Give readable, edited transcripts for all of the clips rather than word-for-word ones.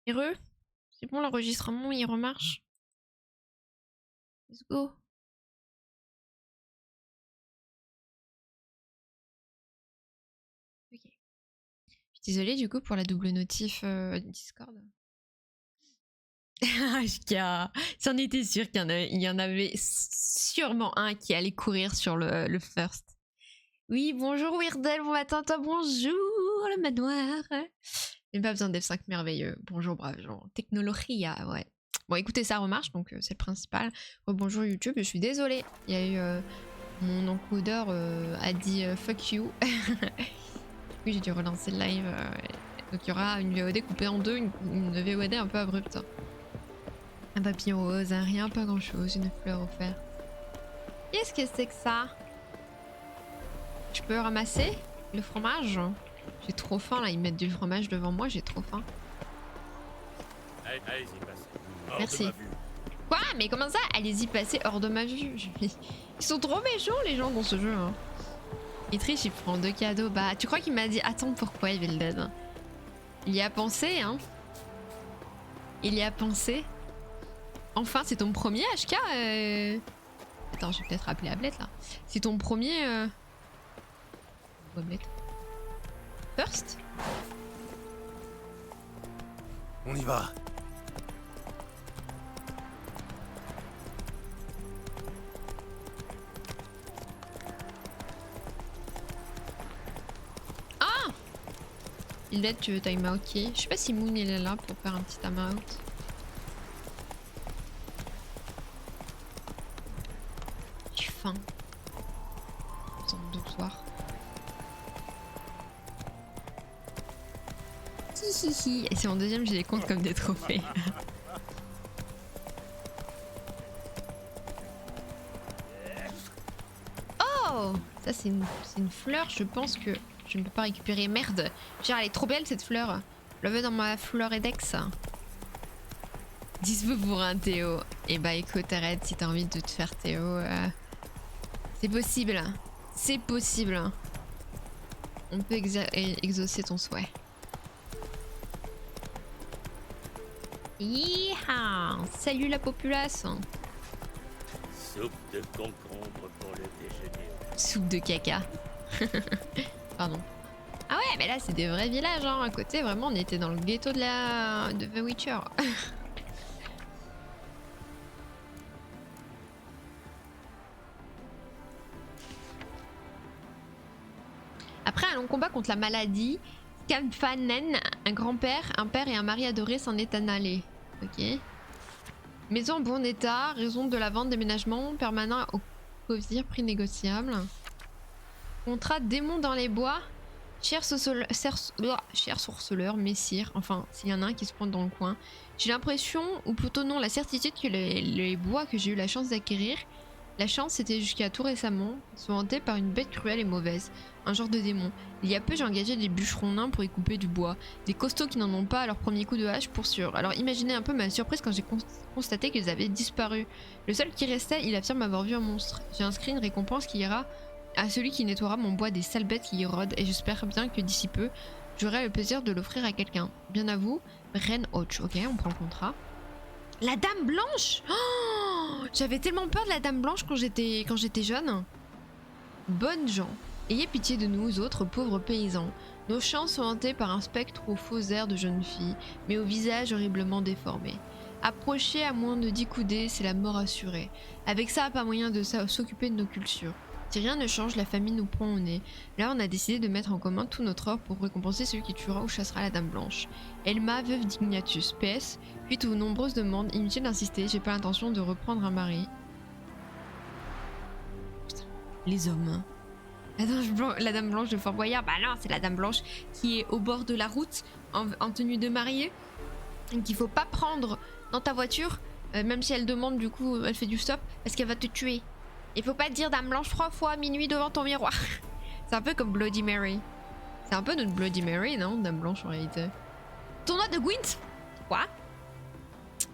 Heureux? C'est bon, l'enregistrement il remarche. Let's go. Ok. Je suis désolée du coup pour la double notif Discord. J'en étais sûre qu'il y en avait sûrement un qui allait courir sur le first. Oui, bonjour Weirdel, bon matin, toi, bonjour le manoir. J'ai pas besoin d'F5 merveilleux. Bonjour, brave gens. Technologie, ouais. Bon, écoutez, ça remarche, donc c'est le principal. Oh, bonjour YouTube, je suis désolée. Il y a eu mon encodeur a dit fuck you. Oui, j'ai dû relancer le live. Donc il y aura une VOD coupée en deux, une VOD un peu abrupte. Un papillon rose, un rien, pas grand chose, une fleur offerte. Qu'est-ce que c'est que ça? Je peux ramasser le fromage? J'ai trop faim là, ils mettent du fromage devant moi, j'ai trop faim. Allez-y, passez. Merci. Quoi? Mais comment ça? Allez-y, passez hors de ma vue. Ils sont trop méchants les gens dans ce jeu. Hein. Il triche, il prend 2 cadeaux. Bah, tu crois qu'il m'a dit attends pourquoi Evil Dead? Il y a pensé, hein? Il y a pensé. Enfin, c'est ton premier HK Attends, je vais peut-être appeler Ablette là. C'est ton premier. Ablette. First? On y va. Ah! Il est, tu veux time out qui? Je sais pas si Moon il est là pour faire un petit time out. J'ai faim. Sans doutoir. Hihihi. Et c'est en deuxième, j'ai les comptes comme des trophées. Oh! Ça c'est une fleur, je pense que je ne peux pas récupérer. Merde! Genre elle est trop belle cette fleur. Je la veux dans ma Fleuredex. 10 vœux pour un Théo. Et bah écoute, arrête si t'as envie de te faire Théo. C'est possible. C'est possible. On peut exaucer ton souhait. Yeeha! Salut la populace! Soupe de concombre pour le déjeuner. Soupe de caca. Pardon. Ah ouais, mais là c'est des vrais villages, hein. À côté, vraiment, on était dans le ghetto de The Witcher. Après un long combat contre la maladie, Skadfanen, un grand-père, un père et un mari adoré s'en est en allé. Ok. Maison en bon état, raison de la vente, déménagement permanent au Covir, prix négociable. Contrat démon dans les bois. Cher sorceleur, messire, enfin s'il y en a un qui se pointe dans le coin. J'ai l'impression, ou plutôt non, la certitude que les bois que j'ai eu la chance d'acquérir, la chance c'était jusqu'à tout récemment, sont hantés par une bête cruelle et mauvaise, un genre de démon. Il y a peu j'ai engagé des bûcherons nains pour y couper du bois, des costauds qui n'en ont pas à leur premier coup de hache pour sûr. Alors imaginez un peu ma surprise quand j'ai constaté qu'ils avaient disparu. Le seul qui restait, il affirme avoir vu un monstre. J'ai inscrit une récompense qui ira à celui qui nettoiera mon bois des sales bêtes qui y rôdent et j'espère bien que d'ici peu, j'aurai le plaisir de l'offrir à quelqu'un. Bien à vous, Ren Hodge. Ok, on prend le contrat. La Dame Blanche! Oh, j'avais tellement peur de la Dame Blanche quand j'étais jeune. Bonnes gens, ayez pitié de nous autres pauvres paysans. Nos champs sont hantés par un spectre aux faux airs de jeune fille, mais au visage horriblement déformé. Approcher à moins de 10 coudées, c'est la mort assurée. Avec ça, pas moyen de s'occuper de nos cultures. Si rien ne change, la famille nous prend au nez. Là, on a décidé de mettre en commun tout notre or pour récompenser celui qui tuera ou chassera la Dame Blanche. Elma, veuve d'Ignatius. PS, suite aux nombreuses demandes, inutile d'insister, j'ai pas l'intention de reprendre un mari. Putain, les hommes. La Dame Blanche de Fort Boyard, bah non, c'est la Dame Blanche qui est au bord de la route, en tenue de mariée, qu'il faut pas prendre dans ta voiture, même si elle demande, du coup, elle fait du stop, parce qu'elle va te tuer. Il faut pas dire Dame Blanche 3 fois à minuit devant ton miroir. C'est un peu comme Bloody Mary. C'est un peu notre Bloody Mary, non? Dame Blanche en réalité. Tournoi de Gwent? Quoi?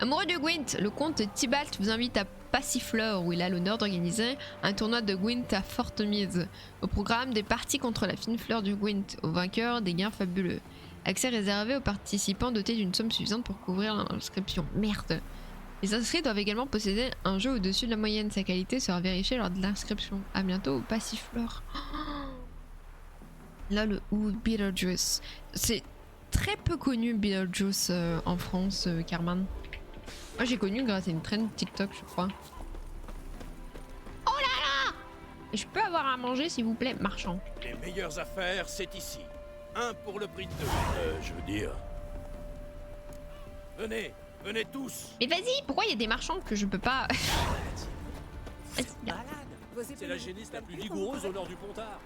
Amoureux de Gwent, le comte Tybalt vous invite à Passifleur où il a l'honneur d'organiser un tournoi de Gwent à forte mise. Au programme, des parties contre la fine fleur du Gwent, au vainqueur des gains fabuleux. Accès réservé aux participants dotés d'une somme suffisante pour couvrir l'inscription. Merde. Les inscrits doivent également posséder un jeu au-dessus de la moyenne. Sa qualité sera vérifiée lors de l'inscription. A bientôt au Passiflore. Là, le ou Beetlejuice. C'est très peu connu Beetlejuice en France, Carman. Moi j'ai connu grâce à une trend TikTok, je crois. Oh là là! Je peux avoir à manger s'il vous plaît, marchand. Les meilleures affaires, c'est ici. Un pour le prix de deux. Je veux dire... Venez, venez tous. Mais vas-y, pourquoi il y a des marchands que je peux pas... Vas-y, Malade. C'est la génisse la plus vigoureuse au nord du Pontard.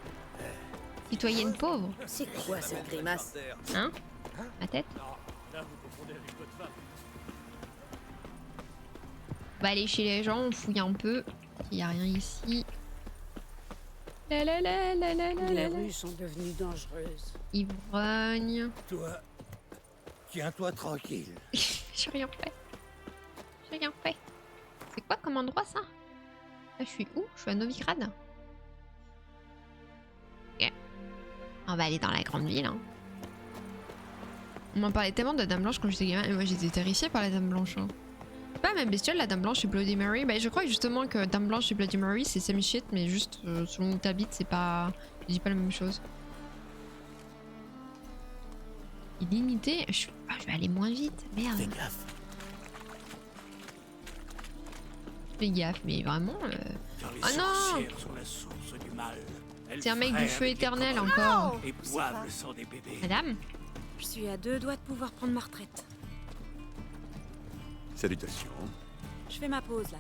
citoyenne pauvre. C'est quoi cette grimace? Hein? Ma tête? Non, là vous confondez avec votre femme. On va aller chez les gens, on fouille un peu. Il y a rien ici. La la la la la la Les la la. rues sont devenues dangereuses. Ivrogne. Toi, tiens-toi tranquille. J'ai rien fait. J'ai rien fait. C'est quoi comme endroit ça? Là je suis où? Je suis à Novigrad. Ok. On va aller dans la grande ville. Hein. On m'en parlait tellement de la Dame Blanche quand j'étais gamin et moi j'étais terrifiée par la Dame Blanche. Hein. C'est pas la même bestiole la Dame Blanche et Bloody Mary. Bah, je crois justement que Dame Blanche et Bloody Mary c'est same shit mais juste selon où t'habites c'est pas... Je dis pas la même chose. Illimité, je vais aller moins vite, merde. Fais gaffe. Fais gaffe, mais vraiment... Car les Oh non! sorcières sont la source du mal. Elles C'est un mec du frèrent feu avec les éternel commandants encore. Et boivent le sang des bébés. Madame? Je suis à 2 doigts de pouvoir prendre ma retraite. Salutations. Je fais ma pause là.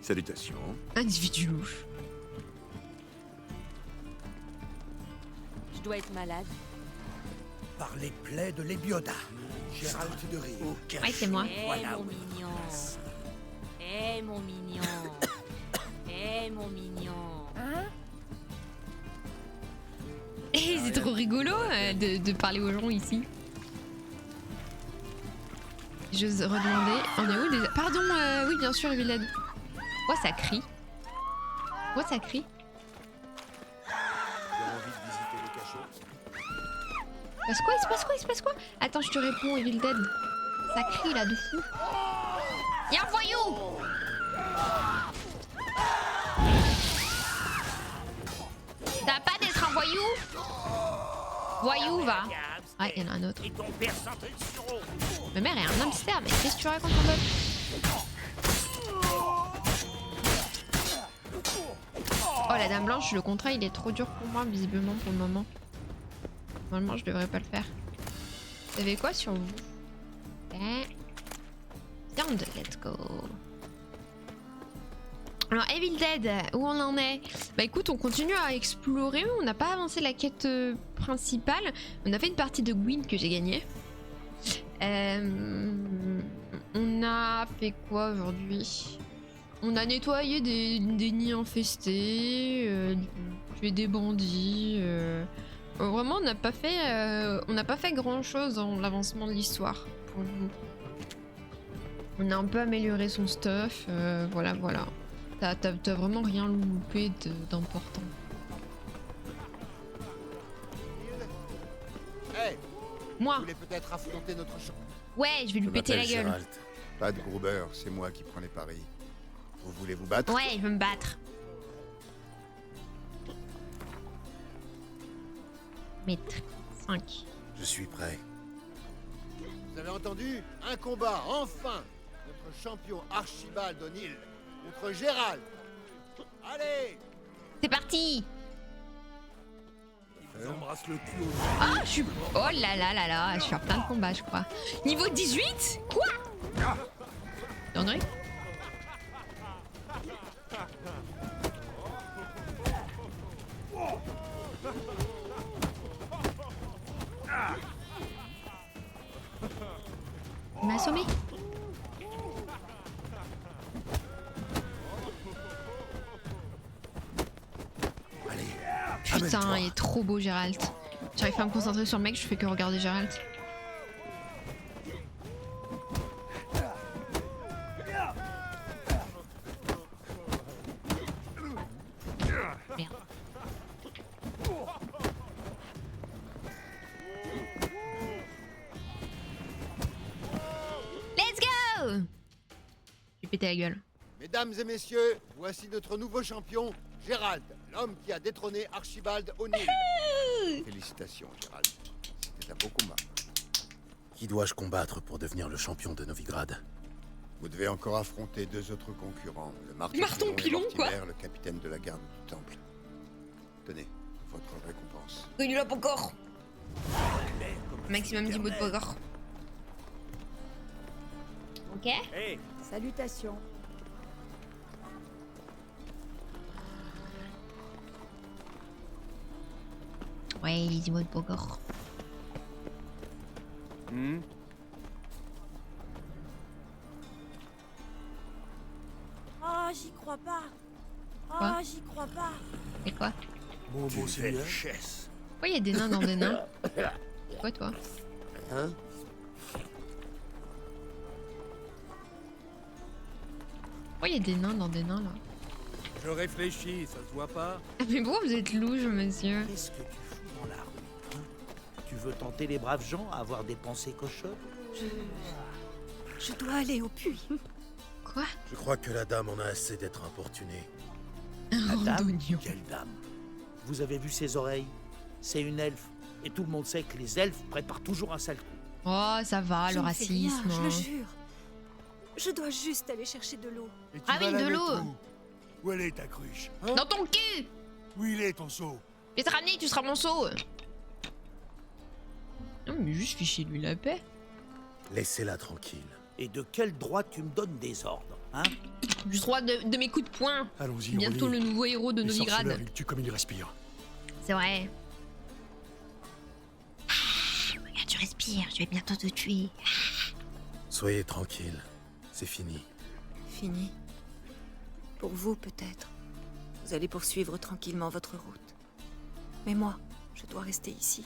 Salutations. Individu louche. Je dois être malade. Par les plaies de l'Ébioda, Gérald de Rire. Ouais, c'est moi. Mon mignon. Mon mignon. Mon mignon. Et c'est trop rigolo de parler aux gens ici. J'ose redemander. On est où déjà? Pardon, oui, bien sûr, Villade. Ouais, ça crie. Ouais, ça crie. Il se passe quoi? Il se passe quoi? Il se passe quoi? Attends, je te réponds, Evil Dead. Ça crie là de fou. Y'a un voyou! T'as pas d'être un voyou? Voyou, va. Ah, il y en a un autre. Et ton père sentait le sureau. Ma mère est un hamster, mais qu'est-ce que tu racontes en mode? Oh, la Dame Blanche, le contrat, il est trop dur pour moi, visiblement, pour le moment. Normalement, je devrais pas le faire. Vous savez quoi sur vous? Viande, let's go. Alors, Evil Dead, où on en est? Bah écoute, on continue à explorer, on n'a pas avancé la quête principale. On a fait une partie de Gwyn que j'ai gagnée. On a fait quoi aujourd'hui? On a nettoyé des nids infestés, tué des bandits. Vraiment, on n'a pas fait grand chose dans l'avancement de l'histoire. Pour nous. On a un peu amélioré son stuff, voilà. T'as vraiment rien loupé d'important. Hey, Moi, vous voulez peut-être affronter notre champ? ouais, je vais lui péter la gueule. Pas de Gruber, c'est moi qui prends les paris. Vous voulez vous battre? Ouais, je veux me battre. Mètre 5. Je suis prêt. Vous avez entendu? Un combat, enfin! Notre champion Archibald O'Neill contre Gérald. Allez! C'est parti! Il vous embrasse le cul au Ah, je suis... Oh là là là là, je suis en plein de combat, je crois. Niveau 18? Quoi? André? Il m'a assommé. Putain, il est trop beau Gérald. J'arrive pas à me concentrer sur le mec, je fais que regarder Gérald. Merde. péter la gueule. Mesdames et messieurs, voici notre nouveau champion, Gérald, l'homme qui a détrôné Archibald O'Neill. Félicitations, Gérald. C'était un beau combat. Qui dois-je combattre pour devenir le champion de Novigrad? Vous devez encore affronter 2 autres concurrents, le Marton Pilon, et quoi. Mortimer, le capitaine de la garde du Temple. Tenez, votre récompense. Gagne la encore. Maximum 10 mots de poker. Ok. Hey, Salutations. Ouais, les 10 mots de poker. Oh, j'y crois pas. Quoi? Oh, j'y crois pas. Et quoi? mon beau seigneur. Chesse. Pourquoi il y a des nains dans des nains? Quoi toi? Hein? Pourquoi il y a des nains dans des nains là? Je réfléchis, ça se voit pas? Ah, mais pourquoi vous êtes louche, monsieur? Qu'est-ce que tu fous dans la rue, hein? Tu veux tenter les braves gens à avoir des pensées cochonnes? Je dois aller au puits. Quoi? Je crois que la dame en a assez d'être importunée. La dame? Randonnion. Quelle dame? Vous avez vu ses oreilles? C'est une elfe. Et tout le monde sait que les elfes préparent toujours un sale coup. Oh, ça va, Je le ne fais rien, racisme. je le jure. Je dois juste aller chercher de l'eau. Et tu Ah vas oui, la de mettre l'eau. où? Où elle est ta cruche, hein? Dans ton cul! Où il est ton seau? Je vais te ramener, tu seras mon seau. Non, mais juste ficher lui la paix. Laissez-la tranquille. Et de quel droit tu me donnes des ordres, hein? Juste droit de mes coups de poing. Allons-y, Bientôt on le lit. nouveau héros de Les sorceleurs, Novigrad. ils tuent comme ils respirent. C'est vrai. Regarde, tu respires, je vais bientôt te tuer. Soyez tranquille. C'est fini. Fini. Pour vous, peut-être. Vous allez poursuivre tranquillement votre route. Mais moi, je dois rester ici.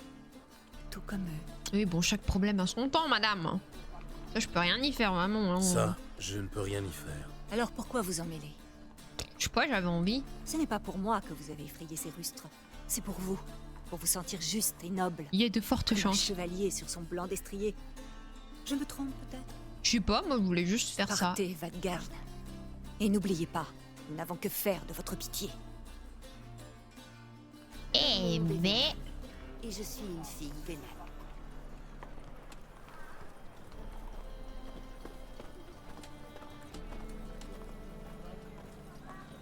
Tout comme eux. Oui, bon, chaque problème a son temps, madame. Ça, je peux rien y faire, vraiment. Hein. Ça, je ne peux rien y faire. Alors pourquoi vous en mêler? Je sais pas, j'avais envie. Ce n'est pas pour moi que vous avez effrayé ces rustres. C'est pour vous. Pour vous sentir juste et noble. Il y a de fortes Comme un chances. chevalier sur son blanc destrier. Je me trompe peut-être? Je sais pas, moi, je voulais juste faire ça. Partez, Vadgard. Et n'oubliez pas, nous n'avons que faire de votre pitié. Eh, mais... Et je suis une fille vénale.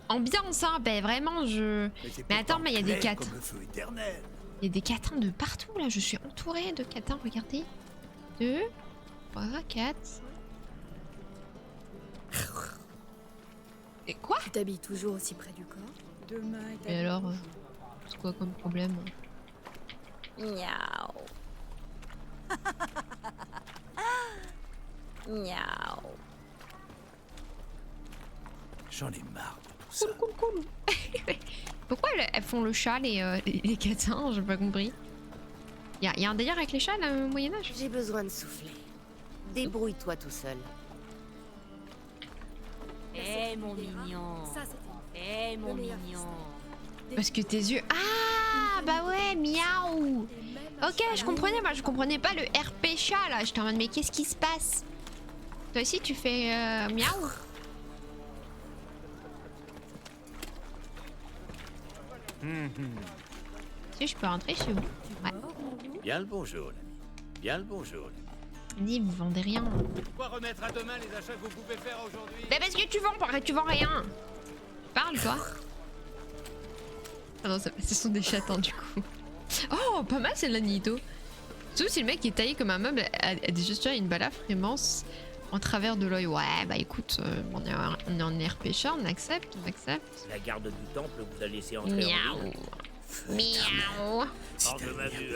Ambiance, hein, ben vraiment, je... c'est Mais attends, pourtant mais il y a des clair quêtes. comme le feu éternel. Il y a des catins de partout, là. Je suis entourée de catins, regardez. 2, 3, 4... Et quoi? Tu t'habilles toujours aussi près du corps? Demain est Et alors, c'est quoi comme problème? Miaou. Miaou. J'en ai marre de tout ça. Pourquoi elles font le chat, les catins? J'ai pas compris. Y a un délire avec les chats, là, au Moyen-Âge? J'ai besoin de souffler. Débrouille-toi tout seul. Eh mon mignon. Eh mon mignon. Parce que tes yeux... Ah, bah ouais, miaou. Ok, je comprenais, moi je comprenais pas le RP chat, là. J'étais en mode, mais qu'est-ce qui se passe? Toi aussi, tu fais miaou? Si, je peux rentrer chez vous. Ouais. Bien le bonjour, l'ami. Bien le bonjour. Dis, vous vendez rien. Pourquoi remettre à demain les achats que vous pouvez faire aujourd'hui? Bah parce que tu vends rien. Parle, toi. Ah non, ce sont des chatons, du coup. Oh, pas mal, c'est l'anito. Surtout si le mec est taillé comme un meuble, a déjà une balafre immense en travers de l'œil. Ouais, bah écoute, on est en RP chat, on accepte, on accepte. La garde du temple vous a laissé entrer en Miaou. ville. Miaou. Hors de ma vue,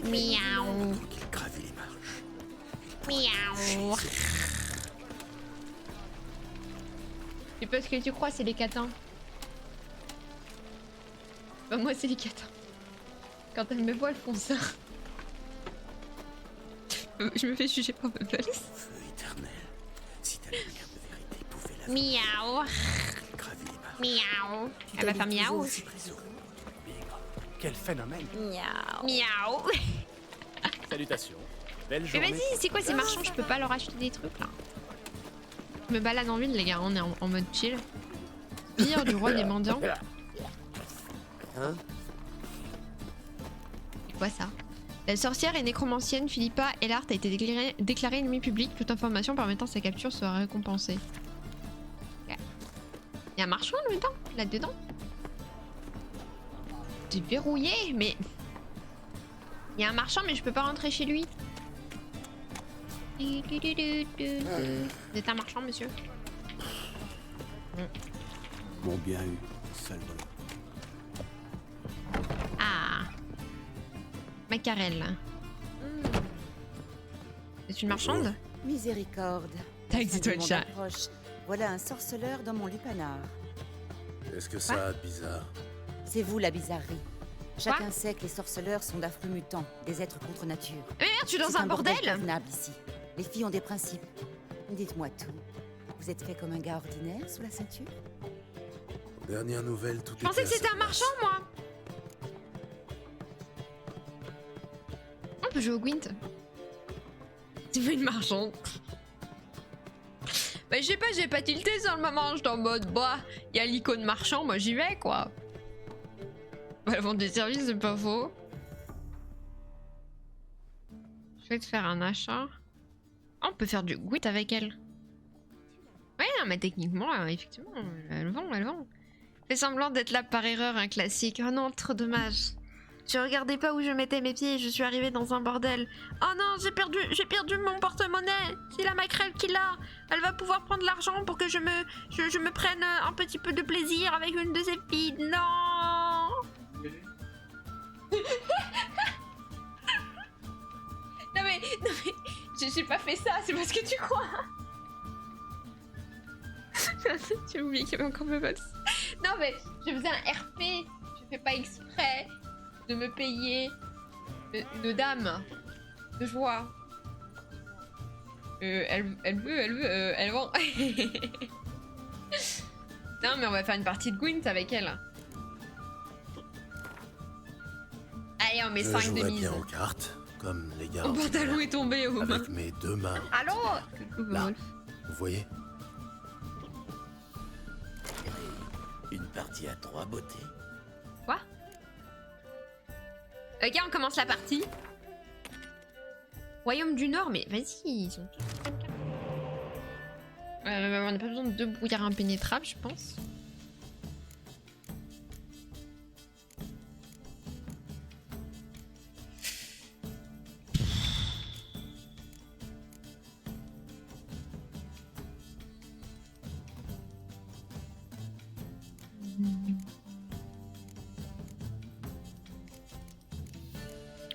Miaou. Qu'il gravit les marches. Miaou. Et parce que tu crois, c'est les catins. Bah moi, c'est les catins. Quand elles me voient, elles font ça. Je me fais juger par ma police. Feu éternel. Si ta lumière de vérité pouvait la Miaou. gravir les marches. Miaou. Elle va faire miaou. Quel phénomène! Miaou. Miaou. Salutations. Belle Mais journée. vas-y, c'est quoi ces marchands? Je peux pas leur acheter des trucs là. Je me balade en ville, les gars, on est en mode chill. Pire du roi des mendiants. Hein? C'est quoi ça? La sorcière et nécromancienne Philippa Ellard a été déclarée ennemie publique. Toute information permettant sa capture sera récompensée. Okay. Il y a un marchand là-dedans? C'est verrouillé, mais... Il y a un marchand, mais je peux pas rentrer chez lui. Vous êtes un marchand, monsieur? Bon, bien eu, sale voleur. Ah, Macarel. C'est une marchande? Miséricorde. T'as excité le chat. Voilà un sorceleur dans mon lupanar. Qu'est-ce que ça a de bizarre? C'est vous la bizarrerie. Chacun sait que les sorceleurs sont d'affreux mutants, des êtres contre nature. Mais merde, tu es dans C'est un bordel! convenable ici. Les filles ont des principes. Dites-moi tout. Vous êtes fait comme un gars ordinaire sous la ceinture? Dernière nouvelle, tout est. Je pensais que c'était un marchand, moi! On peut jouer au Gwent. Tu veux une marchande? Bah, je sais pas, j'ai pas tilté sur le moment. J'étais en mode, bah, y a l'icône marchand, moi j'y vais, quoi. Elle vend des services, c'est pas faux. Je vais te faire un achat. Ah, on peut faire du Gwent avec elle. Ouais, non, mais techniquement, effectivement, elle vend, elle vend. Fais semblant d'être là par erreur, un classique. Oh non, trop dommage. Je regardais pas où je mettais mes pieds et je suis arrivée dans un bordel. Oh non, j'ai perdu mon porte-monnaie. C'est la maquerelle qui l'a. Elle va pouvoir prendre l'argent pour que je me prenne un petit peu de plaisir avec une de ses filles. Non. non mais, j'ai pas fait ça, c'est parce que tu crois. J'ai oublié qu'il y avait encore mes boss. Non mais, je faisais un RP, je fais pas exprès de me payer une dame de joie. Elle vend. Non mais on va faire une partie de Gwent avec elle. Allez, on met 5 de mise. Bien aux cartes, comme les gars. Mon pantalon est tombé aux mains. Avec mes deux mains. Allô? Là, vous voyez? Une partie à 3 beautés. Quoi? Ok, on commence la partie. Royaume du Nord, mais vas-y, ils sont tous 24. On n'a pas besoin de 2 brouillards impénétrables, je pense.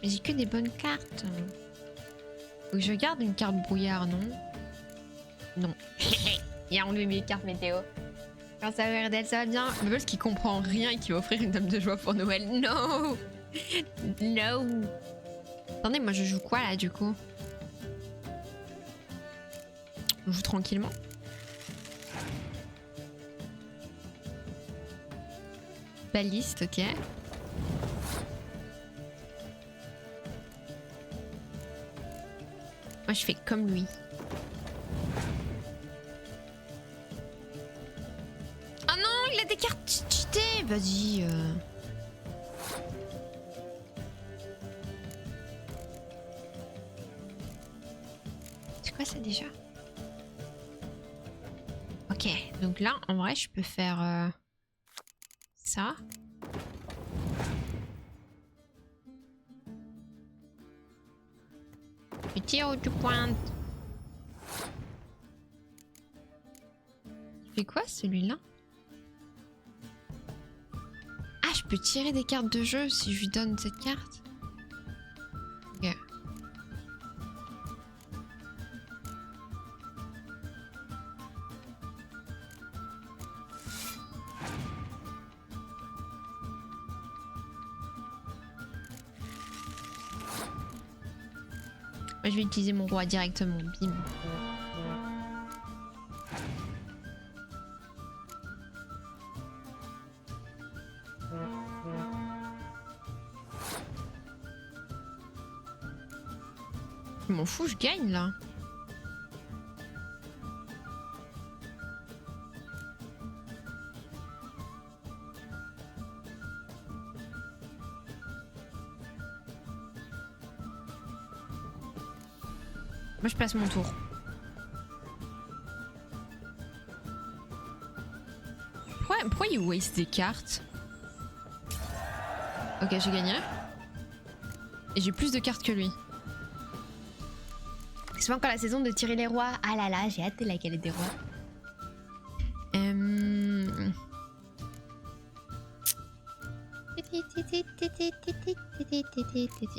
J'ai que des bonnes cartes. Faut que je garde une carte brouillard, non? Non. Il a enlevé mes cartes météo. Quand ça va, RDL, ça va bien? Le boss qui comprend rien et qui va offrir une dame de joie pour Noël. No! No! Attendez, moi je joue quoi là du coup? Je joue tranquillement. Baliste, ok. Moi je fais comme lui. Oh non, il a des cartes cheatées. Vas-y. C'est quoi ça déjà? Ok, donc là en vrai je peux faire ça. Je tire où tu pointes. Il fait quoi celui-là? Ah, je peux tirer des cartes de jeu si je lui donne cette carte. Ok. Moi, je vais utiliser mon roi directement. Bim. Je m'en fous, je gagne là. Moi je passe mon tour. Pourquoi il waste des cartes? Ok, j'ai gagné. Et j'ai plus de cartes que lui. C'est pas encore la saison de tirer les rois. Ah là là, j'ai hâte de la galette des rois.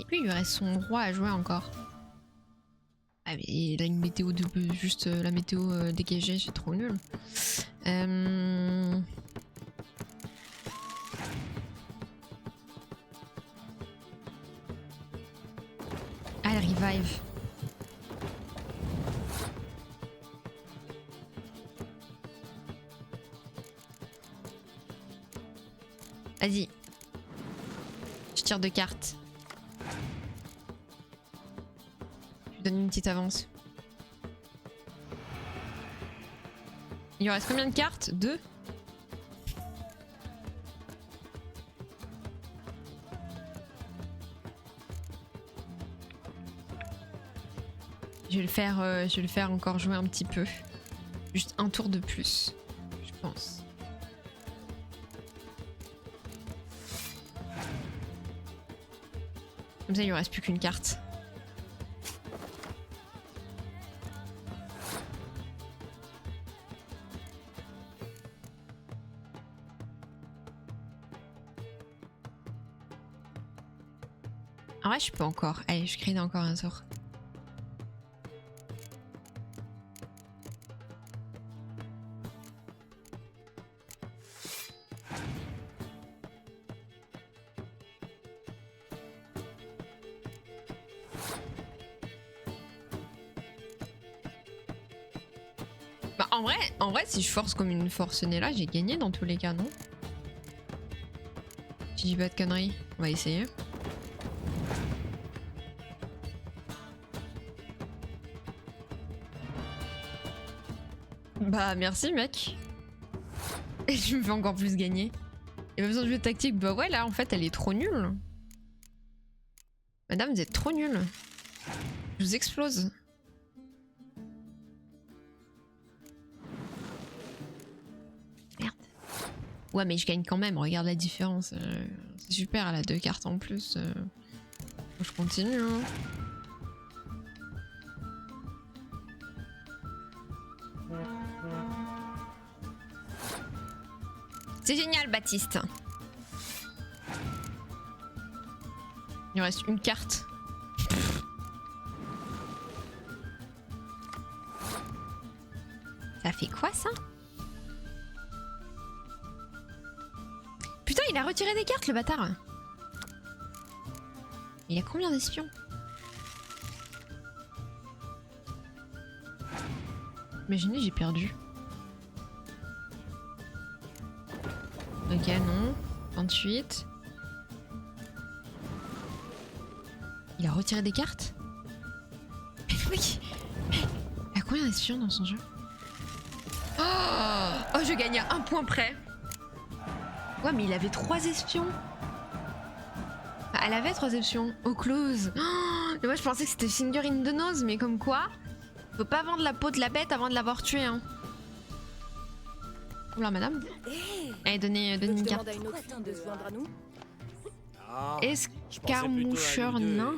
Lui, il lui reste son roi à jouer encore. Ah mais il a une météo de... Juste la météo dégagée, c'est trop nul. Ah, elle revive. Vas-y. Je tire 2 cartes. Je lui donne une petite avance. Il lui reste combien de cartes? 2. Je vais le faire encore jouer un petit peu. Juste un tour de plus, je pense. Comme ça, il lui reste plus qu'une carte. En vrai, je peux encore. Allez, je crée encore un tour. Bah, en vrai, si je force comme une forcenée là, j'ai gagné dans tous les cas, non? Je dis pas de conneries. On va essayer. Bah merci mec. Et je me fais encore plus gagner. Y'a pas besoin de jeu de tactique. Bah ouais là en fait elle est trop nulle. Madame vous êtes trop nulle. Je vous explose. Merde. Ouais mais je gagne quand même, regarde la différence. C'est super, elle a 2 cartes en plus. Je continue hein. C'est génial, Baptiste. Il me reste une carte. Ça fait quoi, ça? Putain, il a retiré des cartes, le bâtard. Il a combien d'espions? Imaginez, j'ai perdu. Ok, non. 28. Il a retiré des cartes? Mais oui! Il y a combien d'espions dans son jeu? Oh, je gagne à 1 point près. Ouais, mais il avait 3 espions. Elle avait 3 espions. Au close. Oh, moi, je pensais que c'était Finger in the Nose, mais comme quoi, faut pas vendre la peau de la bête avant de l'avoir tuée, hein. Oula, madame. Allez, donnez une carte. Escarmoucheur nain.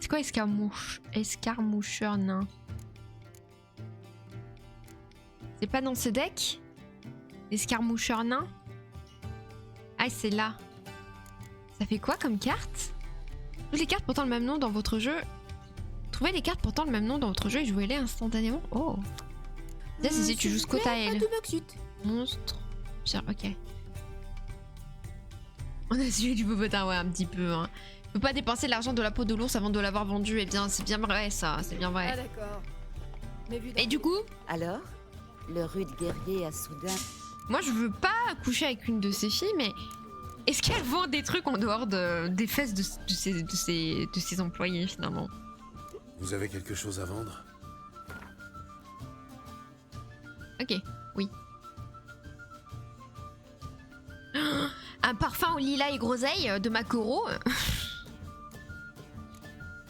C'est quoi escarmoucheur nain? C'est pas dans ce deck? Escarmoucheur nain? Ah, c'est là. Ça fait quoi comme carte? Toutes les cartes portant le même nom dans votre jeu. Trouvez les cartes portant le même nom dans votre jeu et jouez-les instantanément. Oh. Ça, c'est si tu joues Scott à elle. Monstre. Pierre, ok. On a suivi du popotin, ouais, un petit peu. Hein. Ne peut pas dépenser l'argent de la peau de l'ours avant de l'avoir vendu. Eh bien, c'est bien vrai, ça. C'est bien vrai. Ah, d'accord. Et du coup? Alors, le rude guerrier a soudain... Moi, je veux pas coucher avec une de ces filles, mais... Est-ce qu'elle vend des trucs en dehors des fesses de ses employés, finalement? Vous avez quelque chose à vendre? Ok, oui. Un parfum au lilas et groseille de Makoro.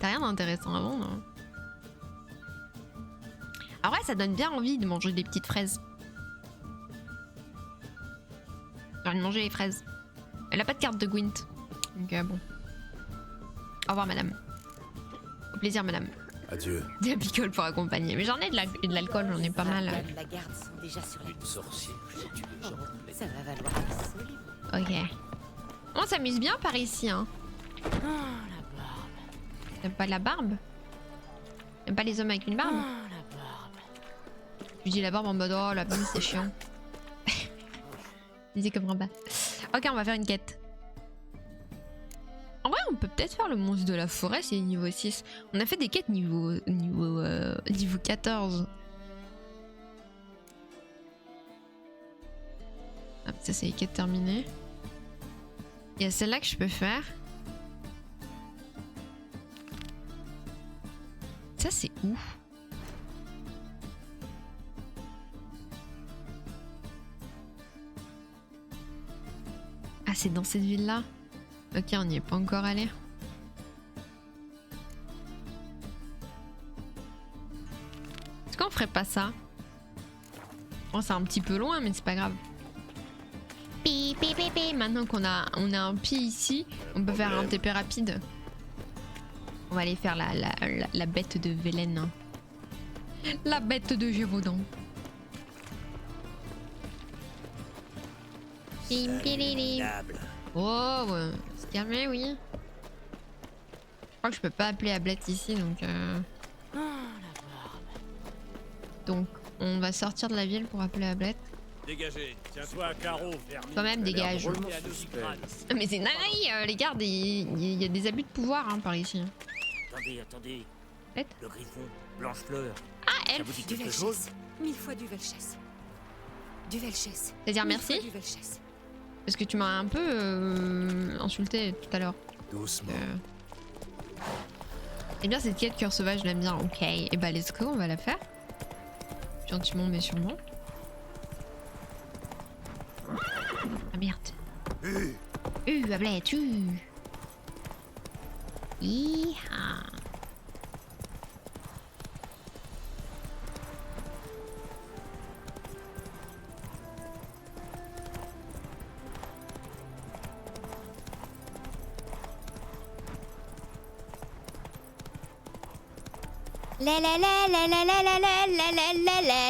T'as rien d'intéressant à vendre. Hein. En vrai, ça donne bien envie de manger des petites fraises. J'ai envie de manger les fraises. Elle a pas de carte de Gwent. Donc bon. Au revoir madame. Au plaisir madame. Adieu. Des picoles pour accompagner. Mais j'en ai de l'alcool, j'en ai pas mal. La garde sont déjà sur la Une sorcière, j'ai tué les gens. Ça va valoir absolument. Ok. On s'amuse bien par ici, hein. Oh, la barbe. T'aimes pas la barbe? T'aimes pas les hommes avec une barbe? Oh, la barbe. Je dis la barbe en mode oh la barbe c'est chiant. Disais comme en bas. Ok, on va faire une quête. En vrai, on peut peut-être faire le monstre de la forêt, c'est niveau 6. On a fait des quêtes niveau 14. Ah, ça c'est les quêtes terminées. Il y a celle-là que je peux faire. Ça c'est où? Ah, c'est dans cette ville-là? Ok, on n'y est pas encore allé. Est-ce qu'on ferait pas ça? Bon, c'est un petit peu loin, mais c'est pas grave. Pi, pi, pi, pi. Maintenant qu'on a, on a un pied ici, on peut faire un TP rapide. On va aller faire la bête de Vélène. La bête de Gévaudan. Pim, pililim. Oh, ouais. Se calmer, oui. Je crois que je peux pas appeler Ablette ici, donc... Donc, on va sortir de la ville pour appeler Ablette. Dégagez. Tiens-toi à carreau. Quand même, dégage. Mais c'est naïf, les gardes, il y a des abus de pouvoir hein, par ici. Attendez. Ablette. Le griffon, Blanche-Fleur. Ah, Ça elle. vous dit Du quelque chose? Velchès. 1000 fois du Velchès. Du Velchès. C'est-à-dire 1000 merci? fois du Velchès. Parce que tu m'as un peu insulté tout à l'heure. Doucement. Eh bien, cette quête cœur sauvage, je l'aime bien. Ok, et bah let's go, on va la faire. Gentiment, mais sûrement. Ah merde. Ablette, Hi-ha. La la la la la la la la la la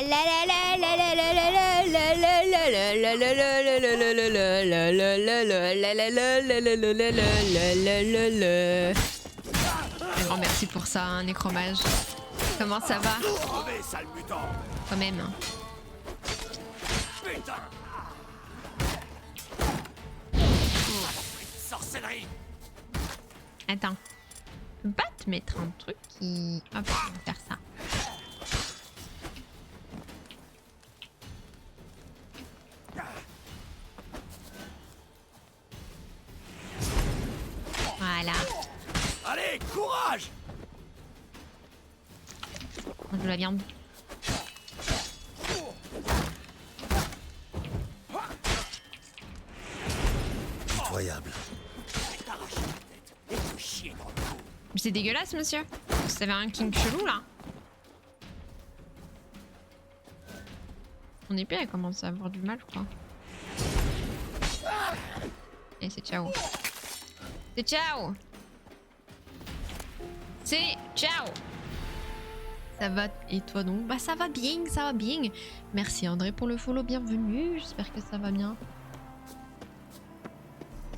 la la. Un grand merci pour ça, un nécromage. Comment ça va? Crevez, sale mutant. Quand même. Putain. Sorcellerie. Attends. Je peux pas te mettre un truc qui... Hop, on va faire ça. Voilà. Allez, courage. Mange de la viande. Incroyable. C'est dégueulasse, monsieur. Vous avez un king chelou, là. Mon épée, elle commence à avoir du mal, je crois. Et c'est ciao. C'est ciao. C'est ciao. Ça va, et toi donc? Bah ça va bien, ça va bien. Merci André pour le follow, bienvenue. J'espère que ça va bien.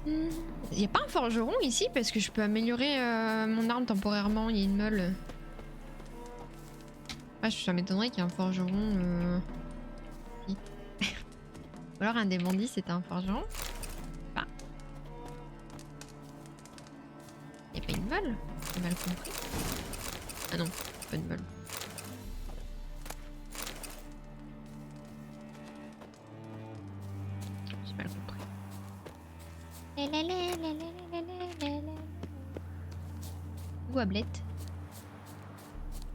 Il n'y a pas un forgeron ici parce que je peux améliorer mon arme temporairement. Il y a une meule. Ah, ça m'étonnerait qu'il y ait un forgeron. Ou alors un des bandits c'était un forgeron. Enfin. Il n'y a pas une meule? J'ai mal compris. Ah non, pas une meule. J'ai mal compris. Ou Ablette.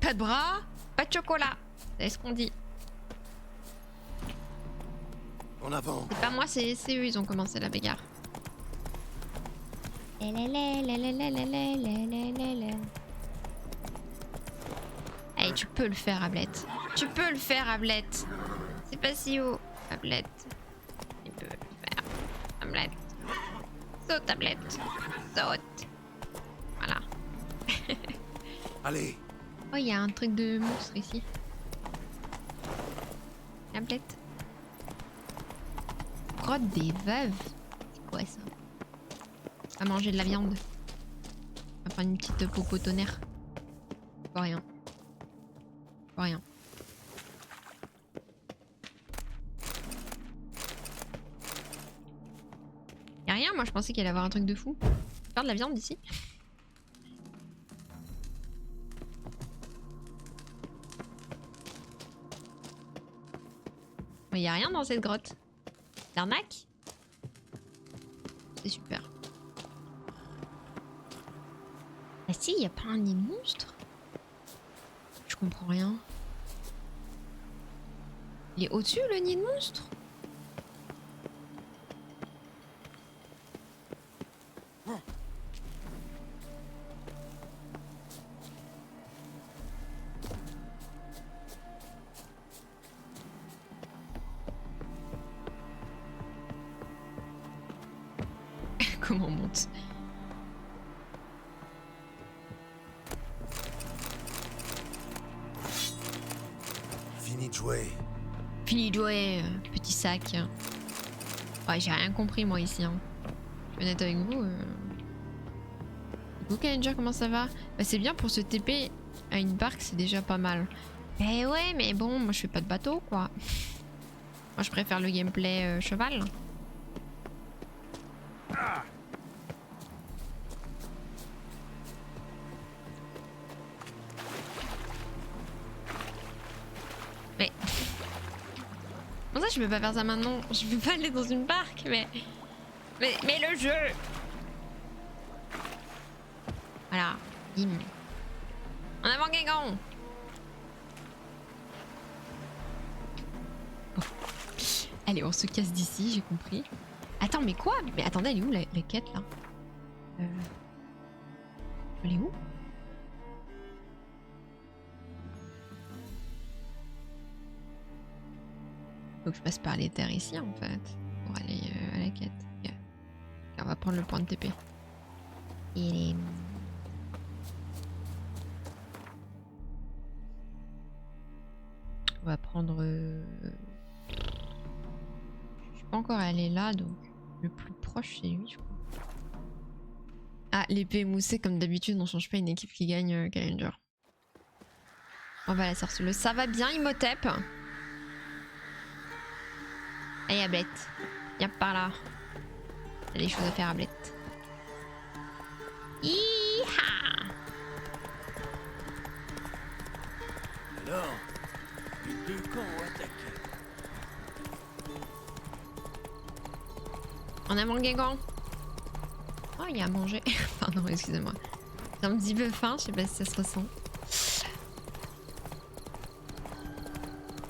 Pas de bras, pas de chocolat. C'est ce qu'on dit. En avant. C'est pas moi, c'est eux, ils ont commencé la bagarre. Allez, tu peux le faire, Ablette. Tu peux le faire, Ablette. C'est pas si haut, Ablette. Tu peux le faire, Ablette. Saute, Ablette. Saute. Voilà. Allez. Oh, il y a un truc de monstre ici. Ablette. Grotte des veuves. C'est quoi ça? À manger de la viande. On va prendre une petite popotonnaire. Pas rien. Pas rien. Y'a rien, moi je pensais qu'il allait avoir un truc de fou. Faire de la viande ici. Mais y'a rien dans cette grotte. L'arnaque? C'est super. Ah si, y a pas un nid de monstre? Je comprends rien. Il est au-dessus le nid de monstre? Comment on monte? Fini de jouer. Fini de jouer, petit sac. Ouais, j'ai rien compris moi ici. Hein. Je suis honnête avec vous. Coucou Challenger, comment ça va? Bah, c'est bien pour se TP à une barque, c'est déjà pas mal. Eh ouais, mais bon, moi je fais pas de bateau quoi. Moi je préfère le gameplay cheval. Mais... Comment ça je peux pas faire ça maintenant? Je peux pas aller dans une barque, mais le jeu! Voilà, bim. En avant Guingamp! Bon. Allez, on se casse d'ici, j'ai compris. Attends, mais quoi? Mais attendez, elle est où la quête là? Elle est où? Faut que je passe par les terres ici en fait pour aller à la quête. Okay. On va prendre le point de TP. Et on va prendre. Je suis pas encore allé là donc le plus proche c'est lui je crois. Ah l'épée émoussée comme d'habitude on change pas une équipe qui gagne Challenger. On va la sorceuse. Ça va bien Imhotep. Allez Ablette, viens par là. Il y a des choses à faire Ablette. Hi-ha! Alors, les deux camps ont attaqué. On a mangé Guingamp. Oh, il y a à manger. Pardon, excusez-moi. J'ai un petit peu faim, je sais pas si ça se ressent.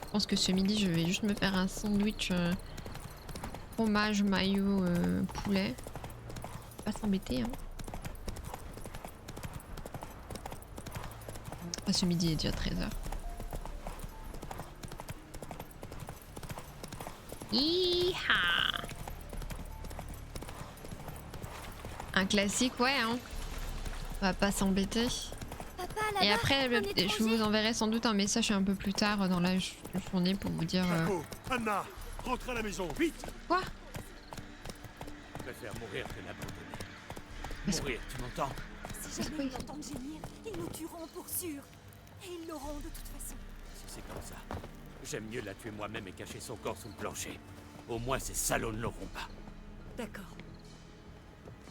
Je pense que ce midi, je vais juste me faire un sandwich fromage, mayo, poulet. Pas s'embêter, hein. Ah, ce midi est déjà 13h. Hi-ha! Un classique, ouais, hein. On va pas s'embêter. Et après, je vous enverrai sans doute un message un peu plus tard dans la journée pour vous dire... Anna, rentre à la maison, vite! Quoi? Je préfère mourir que l'abandonner. Mourir, tu m'entends? Si jamais ils entendent gémir, ils nous tueront pour sûr. Et ils l'auront de toute façon. Si c'est comme ça, j'aime mieux la tuer moi-même et cacher son corps sous le plancher. Au moins ces salauds ne l'auront pas. D'accord.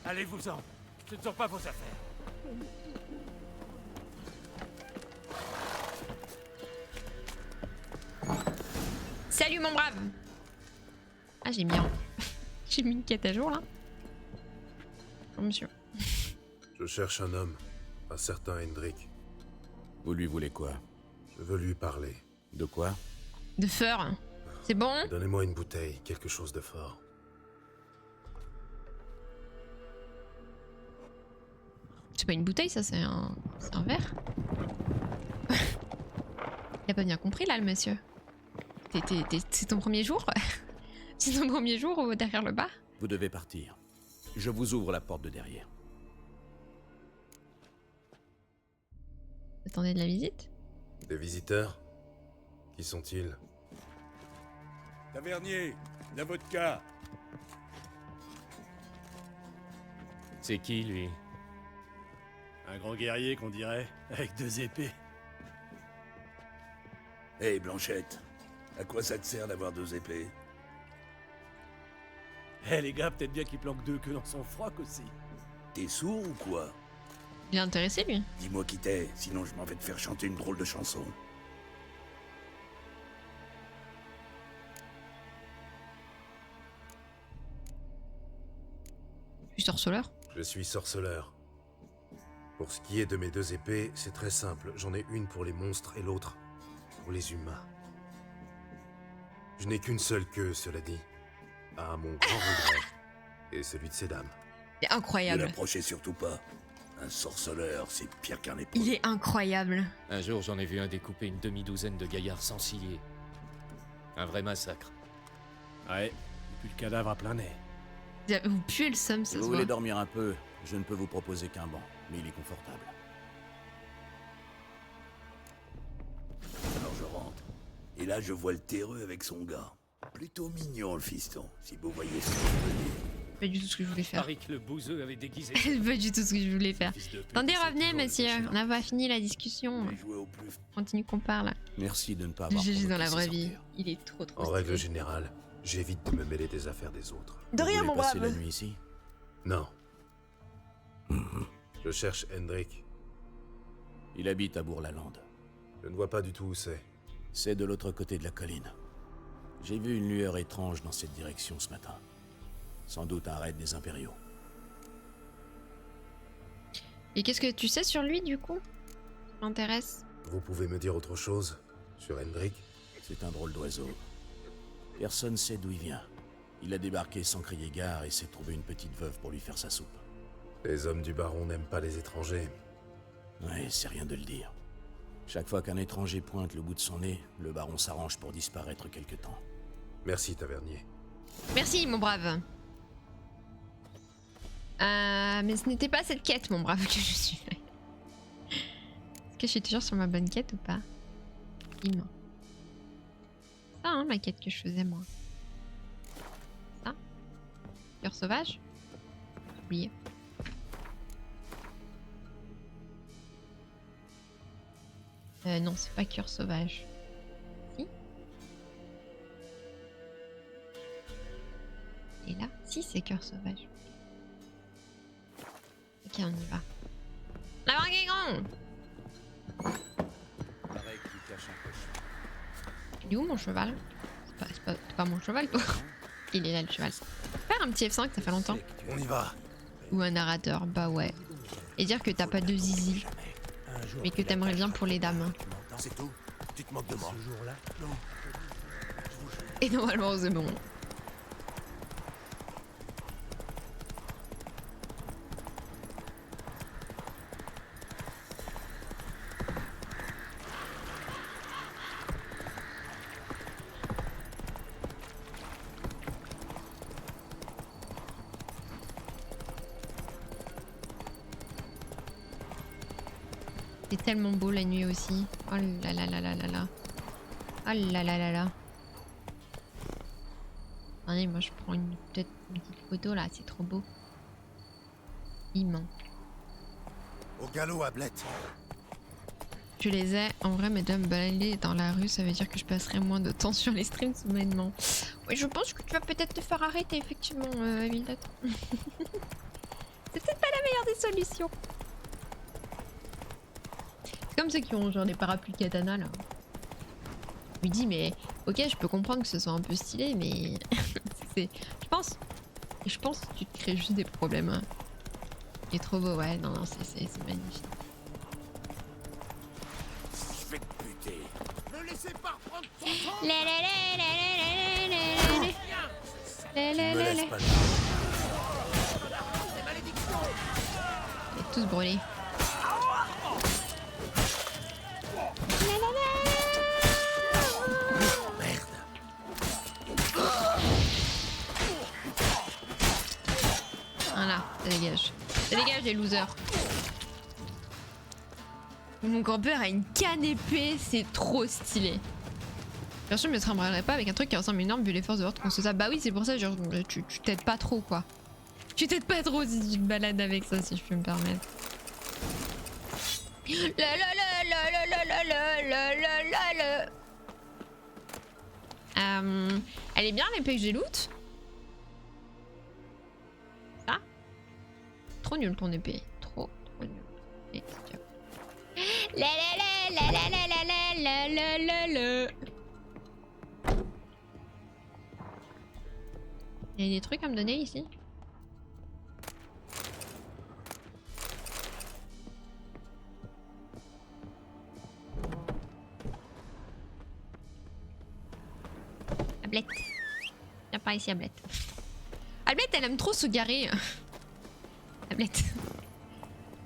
Allez-vous-en, ce ne sont pas vos affaires. Salut mon brave! Ah j'ai mis j'ai mis une quête à jour là. Oh monsieur. Je cherche un homme, un certain Hendrik. Vous lui voulez quoi? Je veux lui parler. De quoi? De feur. C'est bon? Donnez-moi une bouteille, quelque chose de fort. C'est pas une bouteille ça, c'est un verre. Il a pas bien compris là, le monsieur. C'est ton premier jour? C'est ton premier jour derrière le bar? Vous devez partir. Je vous ouvre la porte de derrière. Vous attendez de la visite? Des visiteurs? Qui sont-ils? Tavernier, la vodka. C'est qui, lui? Un grand guerrier qu'on dirait, avec 2 épées. Hé, Blanchette, à quoi ça te sert d'avoir 2 épées? Eh les gars, peut-être bien qu'il planque 2 queues dans son froc aussi. T'es sourd ou quoi? Il est intéressé, lui. Dis-moi qui t'es, sinon je m'en vais te faire chanter une drôle de chanson. Je suis sorceleur. Je suis sorceleur. Pour ce qui est de mes 2 épées, c'est très simple. J'en ai une pour les monstres et l'autre pour les humains. Je n'ai qu'une seule queue, cela dit. À mon grand regret. Et celui de ces dames. Il est incroyable. Ne l'approchez surtout pas. Un sorceleur, c'est pire qu'un épaule. Il est incroyable. Un jour, j'en ai vu un découper une demi-douzaine de gaillards sans cilier. Un vrai massacre. Ouais, et puis le cadavre à plein nez. Vous puez le somme, ça Si se vous voit. voulez dormir un peu, je ne peux vous proposer qu'un banc, mais il est confortable. Alors je rentre. Et là, je vois le terreux avec son gars. Plutôt mignon, le fiston, si vous voyez ce que je veux dire. Pas du tout ce que je voulais faire. Paris que le bouseux avait déguisé. Pas du tout ce que je voulais faire. Fils de pute, Attendez, c'est revenez, toujours le monsieur. péché. On n'a pas fini la discussion. Mais jouez au plus. Continue qu'on parle. Merci de ne pas Le avoir GG dans la provoqué vraie ces vie. sorties. Il est trop En stylé. règle générale, j'évite de me mêler des affaires des autres. De rien, Vous mon voulez passer brave. la nuit ici? Non. Je cherche Hendrik. Il habite à Bourg-la-Lande. Je ne vois pas du tout où c'est. C'est de l'autre côté de la colline. J'ai vu une lueur étrange dans cette direction ce matin. Sans doute un raid des impériaux. Et qu'est-ce que tu sais sur lui, du coup? Ça m'intéresse. Vous pouvez me dire autre chose sur Hendrik? C'est un drôle d'oiseau. Personne sait d'où il vient. Il a débarqué sans crier gare et s'est trouvé une petite veuve pour lui faire sa soupe. Les hommes du baron n'aiment pas les étrangers. Ouais, c'est rien de le dire. Chaque fois qu'un étranger pointe le bout de son nez, le baron s'arrange pour disparaître quelque temps. Merci, tavernier. Merci, mon brave. Mais ce n'était pas cette quête, mon brave, que je suis fait. Est-ce que je suis toujours sur ma bonne quête ou pas? Dis-moi. Ça, hein, ma quête que je faisais, moi. Ça? Cœur sauvage? Oui. Non, c'est pas cœur sauvage. Si? Et là? Si, c'est cœur sauvage. Ok, on y va. La barque est grande! Pareil qu'il cache un cochon. Il est où mon cheval? C'est pas mon cheval, toi. Il est là, le cheval. Faire un petit F5, ça fait longtemps. On y va. Ou un narrateur, bah ouais. Et dire que t'as pas de zizi, mais que t'aimerais bien pour les dames. C'est tout. Tu te moques de moi. Ce jour-là, non. Et normalement, c'est bon. C'est tellement beau la nuit aussi. Oh là là là là là là. Oh là là là là. Attendez, moi je prends peut-être une petite photo là, c'est trop beau. Immense. Au galop à Blette. Je les ai. En vrai, mais de me balader dans la rue, ça veut dire que je passerai moins de temps sur les streams soudainement. Oui, je pense que tu vas peut-être te faire arrêter, effectivement, Emilette. C'est peut-être pas la meilleure des solutions. C'est comme ceux qui ont genre des parapluies katana là. Je lui dis, mais ok, je peux comprendre que ce soit un peu stylé, mais c'est. Je pense que tu te crées juste des problèmes. Hein. Il est trop beau, ouais, non, non, c'est magnifique. Je vais te buter. Ne laissez pas reprendre ton Les tous brûlés. Dégage les losers. Mon grand-père a une canne épée, c'est trop stylé. Bien sûr, je me trimballerai pas avec un truc qui ressemble énorme vu les forces de l'ordre qu'on se ça. Bah oui, c'est pour ça, genre, tu t'aides pas trop quoi. Tu t'aides pas trop si tu te balades avec ça, si je peux me permettre. La la la la la la la la la la la. Elle est bien l'épée que j'ai loot. Ça. Trop nul ton épée. Trop nul. Et la la la la la la la la la la. Il y a des trucs à me donner ici. Ablette. Viens par ici, Ablette. Ablette, elle aime trop se garer. Ablette.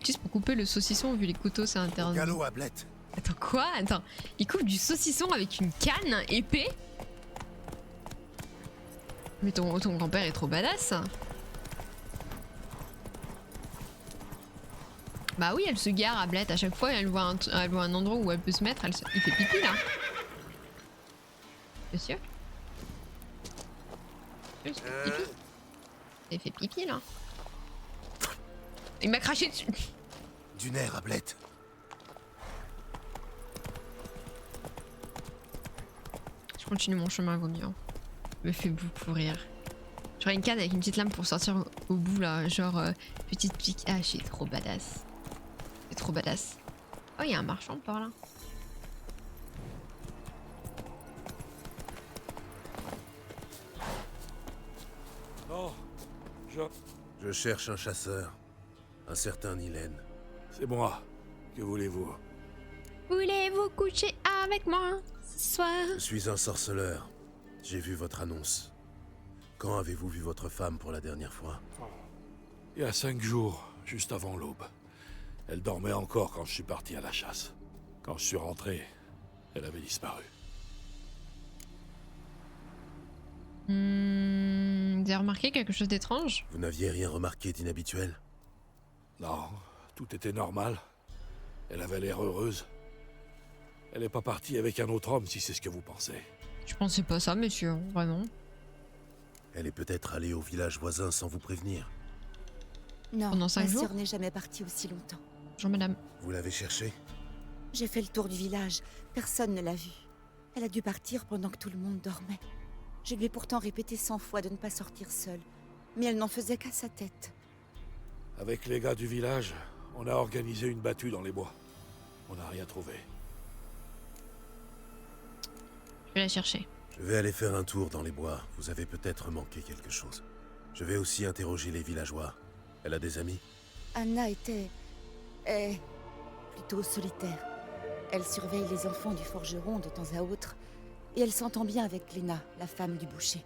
Juste pour couper le saucisson, vu les couteaux, c'est interdit. Galop, Ablette. Attends, quoi? Attends. Il coupe du saucisson avec une canne épée? Mais ton grand-père est trop badass. Bah oui, elle se gare, Ablette. À chaque fois, elle voit un endroit où elle peut se mettre. Il fait pipi, là. Monsieur? Il fait pipi. Il fait pipi, là. Il m'a craché dessus. Du nerf, Ablette. Je continue mon chemin, vaut mieux. Me fait beaucoup rire. J'aurais une canne avec une petite lame pour sortir au bout là, genre petite pique. Ah, j'ai trop badass. C'est trop badass. Oh, il y a un marchand par là. Oh, Je cherche un chasseur. Un certain Nilen. c'est moi. Que voulez-vous? Voulez-vous coucher avec moi ce soir? Je suis un sorceleur. J'ai vu votre annonce. Quand avez-vous vu votre femme pour la dernière fois? Il y a 5 jours, juste avant l'aube. Elle dormait encore quand je suis parti à la chasse. Quand je suis rentré, elle avait disparu. Vous avez remarqué quelque chose d'étrange? Vous n'aviez rien remarqué d'inhabituel? Non, tout était normal. Elle avait l'air heureuse. Elle n'est pas partie avec un autre homme, si c'est ce que vous pensez. Je pensais pas ça, monsieur, vraiment. Elle est peut-être allée au village voisin sans vous prévenir. Non, Pendant 5 ma jours? sœur n'est jamais partie aussi longtemps. Bonjour, madame. Vous l'avez cherchée? J'ai fait le tour du village. Personne ne l'a vue. Elle a dû partir pendant que tout le monde dormait. Je lui ai pourtant répété 100 fois de ne pas sortir seule. Mais elle n'en faisait qu'à sa tête. Avec les gars du village, on a organisé une battue dans les bois. On n'a rien trouvé. Je vais la chercher. Je vais aller faire un tour dans les bois. Vous avez peut-être manqué quelque chose. Je vais aussi interroger les villageois. Elle a des amis? Anna est plutôt solitaire. Elle surveille les enfants du forgeron de temps à autre. Et elle s'entend bien avec Lena, la femme du boucher.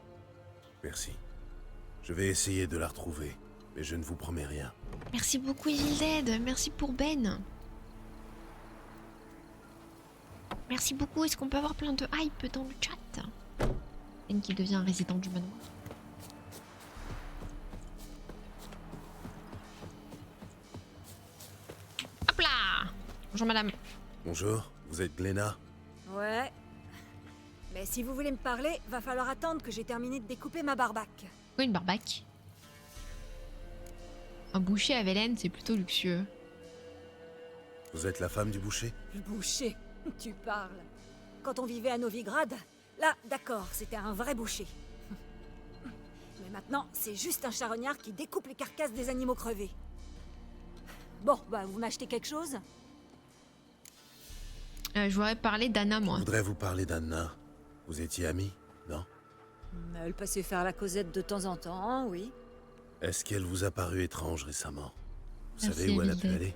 Merci. Je vais essayer de la retrouver, mais je ne vous promets rien. Merci beaucoup, Evil. Merci pour Ben. Merci beaucoup. Est-ce qu'on peut avoir plein de hype dans le chat? Ben qui devient un résident du manoir. Hop là! Bonjour, madame. Bonjour, vous êtes Glenna? Ouais. Mais si vous voulez me parler, va falloir attendre que j'ai terminé de découper ma barbaque. Quoi, une barbaque? Un boucher à Velen, c'est plutôt luxueux. Vous êtes la femme du boucher? Le boucher, tu parles. Quand on vivait à Novigrad, là, d'accord, c'était un vrai boucher. Mais maintenant, c'est juste un charognard qui découpe les carcasses des animaux crevés. Bon, bah, vous m'achetez quelque chose? Je voudrais parler d'Anna, moi. Je voudrais vous parler d'Anna. Vous étiez amis, non? Elle passait faire la causette de temps en temps, oui. Est-ce qu'elle vous a paru étrange récemment? Vous Merci, savez où elle a pu Élisée. aller?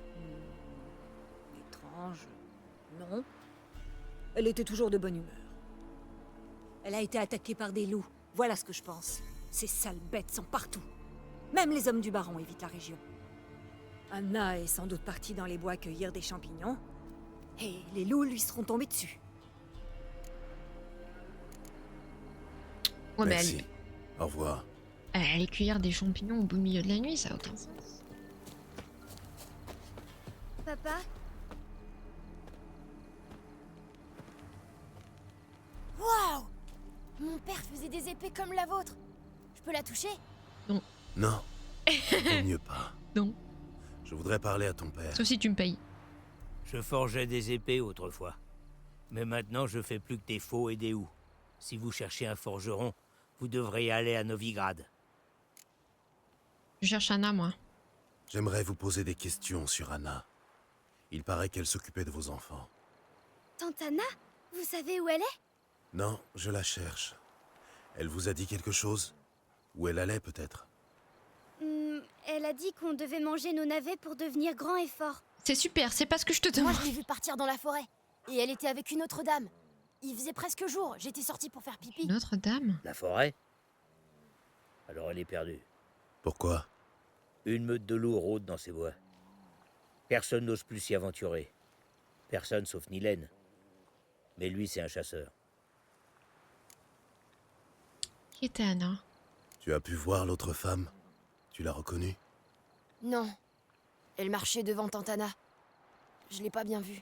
Étrange. Non. Elle était toujours de bonne humeur. Elle a été attaquée par des loups. Voilà ce que je pense. Ces sales bêtes sont partout. Même les hommes du baron évitent la région. Anna est sans doute partie dans les bois cueillir des champignons. Et les loups lui seront tombés dessus. Ouais, mais Merci. Au revoir. aller cueillir des champignons au beau milieu de la nuit, ça a aucun sens. papa. Waouh! Mon père faisait des épées comme la vôtre. Je peux la toucher? Non. Non. Vaut mieux pas. Non. Je voudrais parler à ton père. Sauf si tu me payes. Je forgeais des épées autrefois. Mais maintenant, je fais plus que des faux et des houx. Si vous cherchez un forgeron, vous devrez aller à Novigrad. Je cherche Anna, moi. J'aimerais vous poser des questions sur Anna. Il paraît qu'elle s'occupait de vos enfants. Tante Anna? Vous savez où elle est? Non, je la cherche. Elle vous a dit quelque chose? Où elle allait, peut-être? Elle a dit qu'on devait manger nos navets pour devenir grands et forts. C'est super, c'est pas ce que je te demande. Moi, je l'ai vue partir dans la forêt. Et elle était avec une autre dame. Il faisait presque jour, j'étais sortie pour faire pipi. Notre-Dame? La forêt? Alors elle est perdue. Pourquoi? Une meute de loups rôde dans ces bois. Personne n'ose plus s'y aventurer. Personne sauf Nilène. Mais lui, c'est un chasseur. Qui était Anna? Tu as pu voir l'autre femme? Tu l'as reconnue? Non. Elle marchait devant Tante Anna. Je l'ai pas bien vue.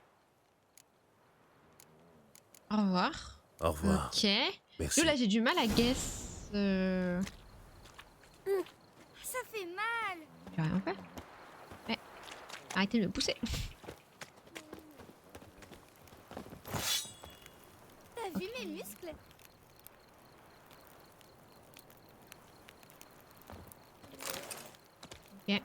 Au revoir. Au revoir. Ok. Merci. Là, j'ai du mal à guess. Ça fait mal. J'ai rien fait. Ouais. Arrêtez de me pousser. T'as vu mes muscles? Ok.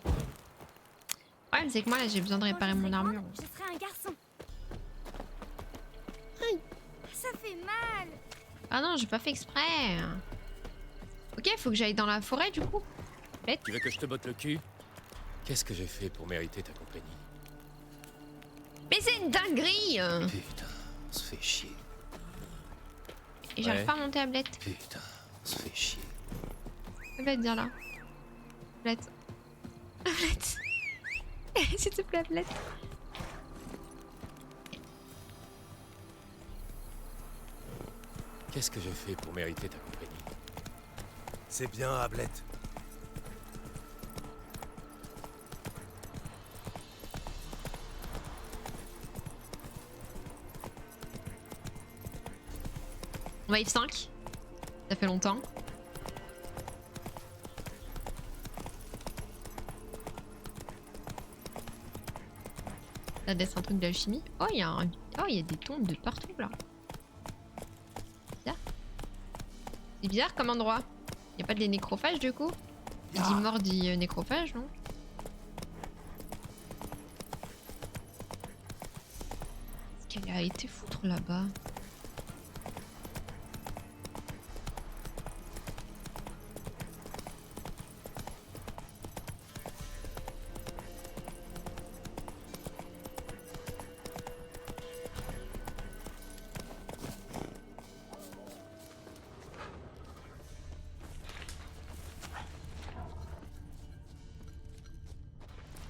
Le problème, c'est que moi, là, j'ai besoin de réparer mon armure. Je serai un garçon. Aïe. Ça fait mal. Ah non, j'ai pas fait exprès. Ok, faut que j'aille dans la forêt, du coup. Bête. Tu veux que je te botte le cul? Qu'est-ce que j'ai fait pour mériter ta compagnie? Mais c'est une dinguerie. Putain, on se fait chier. Et j'arrive pas à monter à Blette. Putain, on se fait chier. Blette, viens là. Blette. Blette. S'il te plaît, Blette. Qu'est-ce que j'ai fait pour mériter ta compagnie? C'est bien, Ablette. On va F5. Ça fait longtemps. Ça doit être un truc d'alchimie. Oh, il y a des tombes de partout là. Bizarre. C'est bizarre comme endroit. Il n'y a pas des nécrophages du coup? Dit mort dit nécrophage, non? Qu'est-ce qu'elle a été foutre là-bas?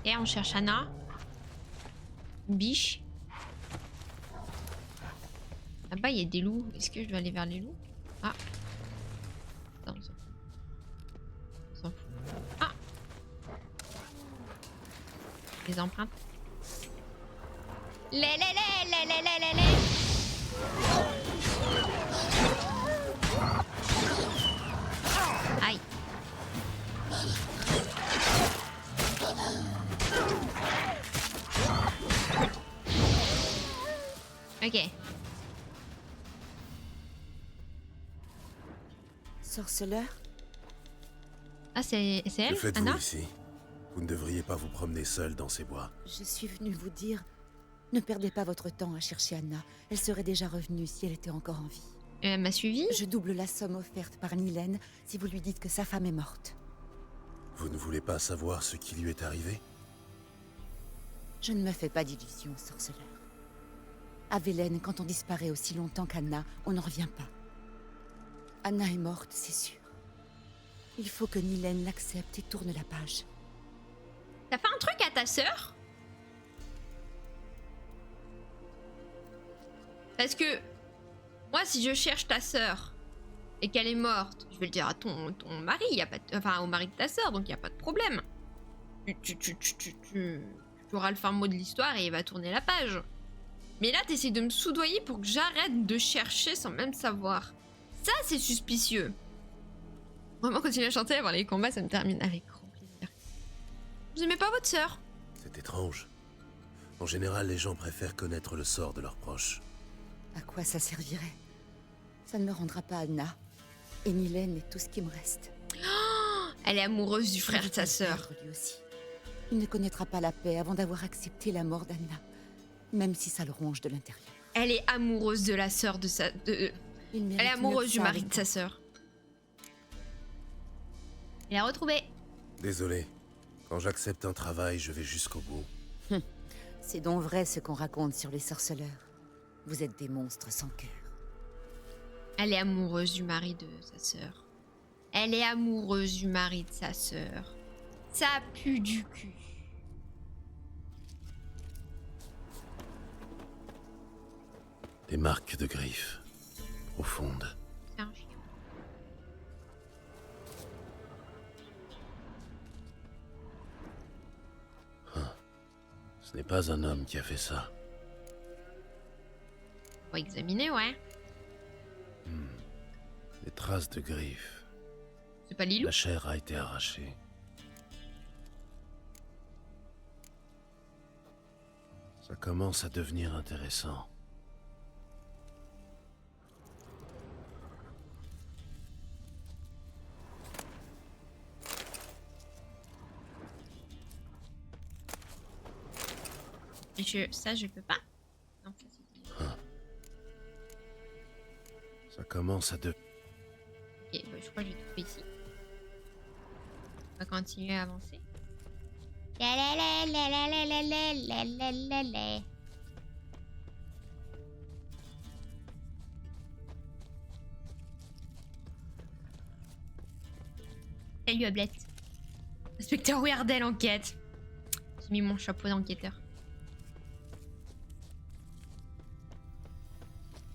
Et on cherche Anna. Une biche. Là-bas, il y a des loups. Est-ce que je dois aller vers les loups? Ah. Non, on s'en fout. On s'en fout. Ah. Les empreintes. Les. Aïe. Ok. Sorceleur? Ah, c'est elle, Que faites-vous Anna? ici? Vous ne devriez pas vous promener seul dans ces bois. Je suis venue vous dire, ne perdez pas votre temps à chercher Anna. Elle serait déjà revenue si elle était encore en vie. Elle m'a suivi? Je double la somme offerte par Nilène si vous lui dites que sa femme est morte. Vous ne voulez pas savoir ce qui lui est arrivé? Je ne me fais pas d'illusions, sorceleur. À Velen, quand on disparaît aussi longtemps qu'Anna, on n'en revient pas. Anna est morte, c'est sûr. Il faut que Nilène l'accepte et tourne la page. T'as fait un truc à ta sœur? Parce que moi, si je cherche ta sœur et qu'elle est morte, je vais le dire à ton mari, y a pas de... enfin au mari de ta sœur, donc il y a pas de problème. Tu auras le fin mot de l'histoire et il va tourner la page. Mais là, t'essayes de me soudoyer pour que j'arrête de chercher sans même savoir. Ça, c'est suspicieux. Vraiment, continuer à chanter avant les combats, ça me termine avec grand plaisir. Vous aimez pas votre sœur? C'est étrange. En général, les gens préfèrent connaître le sort de leurs proches. À quoi ça servirait? Ça ne me rendra pas Anna. Et Nilène est tout ce qui me reste. Oh, elle est amoureuse du frère de sa sœur. Lui aussi. Il ne connaîtra pas la paix avant d'avoir accepté la mort d'Anna. Même si ça le ronge de l'intérieur. Elle est amoureuse de la sœur de sa... Elle est amoureuse du mari de sa sœur. Elle l'a retrouvé. Désolé. Quand j'accepte un travail, je vais jusqu'au bout. C'est donc vrai ce qu'on raconte sur les sorceleurs. Vous êtes des monstres sans cœur. Elle est amoureuse du mari de sa sœur. Elle est amoureuse du mari de sa sœur. Ça pue du cul. Des marques de griffes. Profondes. C'est un chien. Ce n'est pas un homme qui a fait ça. Faut examiner, ouais. Des traces de griffes. C'est pas Lilou? La chair a été arrachée. Ça commence à devenir intéressant. Ça, je peux pas. Non, ça, Ça commence à Ok, bah, je crois que j'ai trouvé ici. On va continuer à avancer. Salut Ablette. Inspecteur Weardel enquête. J'ai mis mon chapeau d'enquêteur.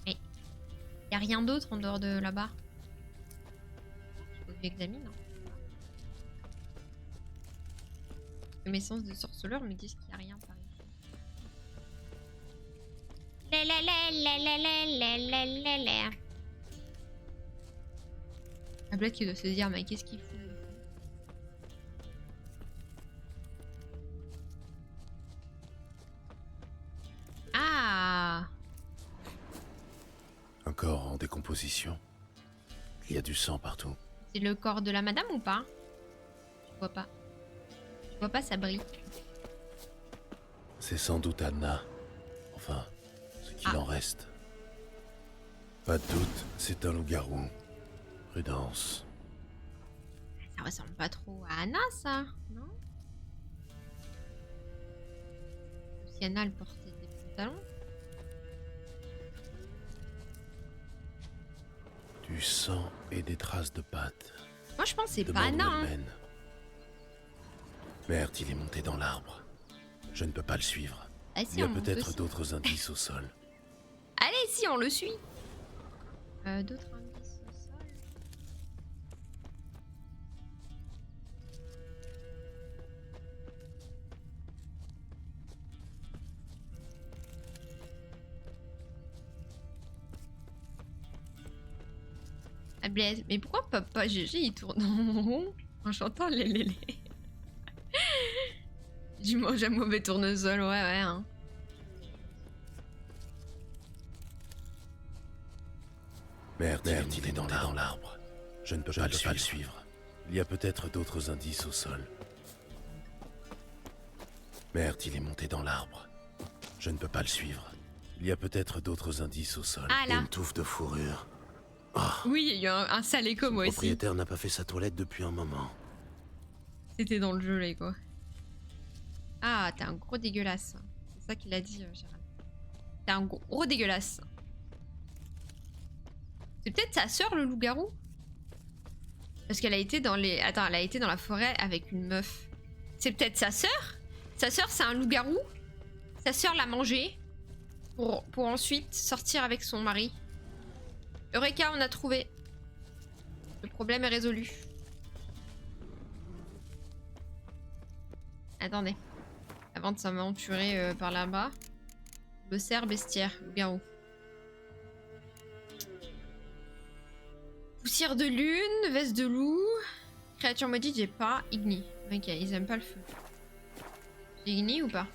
Et y a rien d'autre en dehors de là-bas? Faut que j'examine. Mes sens de sorceleur me disent qu'il n'y a rien par ici. Ablette qui doit se dire mais qu'est-ce qu'il fout? Ah! Un corps en décomposition. Il y a du sang partout. C'est le corps de la madame ou pas? Je vois pas. Je vois pas, ça brille. C'est sans doute Anna. Enfin, ce qu'il en reste. Pas de doute, c'est un loup-garou. Prudence. Ça ressemble pas trop à Anna, ça, non? Si Anna, elle portait des pantalons. Du sang et des traces de pattes. Moi, je pense que c'est pas Demande Anna. où elle Hein. mène. Merde, il est monté dans l'arbre. Je ne peux pas le suivre. Ah, si, il y a on peut-être peut- d'autres indices au sol. Allez, si, on le suit. D'autres indices au sol. Ah, Blaise, mais pourquoi papa GG il tourne en rond en chantant les lélés? Du mange un mauvais tournesol, ouais, hein. Merde, il est dans l'arbre. Je ne peux pas le suivre. Il y a peut-être d'autres indices au sol. Merde, il est monté dans l'arbre. Je ne peux pas le suivre. Il y a peut-être d'autres indices au sol. Ah, là. Et une touffe de fourrure. Oui, il y a eu un sale écho, moi Le aussi. propriétaire n'a pas fait sa toilette depuis un moment. C'était dans le jeu, là, quoi. Ah, t'es un gros dégueulasse. C'est ça qu'il a dit, Gérald. T'es un gros dégueulasse. C'est peut-être sa sœur, le loup-garou? Parce qu'elle a été dans les... Attends, elle a été dans la forêt avec une meuf. C'est peut-être sa sœur? Sa sœur, c'est un loup-garou? Sa sœur l'a mangé pour ensuite sortir avec son mari. Eureka, on a trouvé. Le problème est résolu. Attendez. Avant de s'aventurer par là-bas. Bosser, bestiaire, loup-garou. Poussière de lune, veste de loup. Créature maudite, j'ai pas. Igni. Ok, ils aiment pas le feu. Igni ou pas?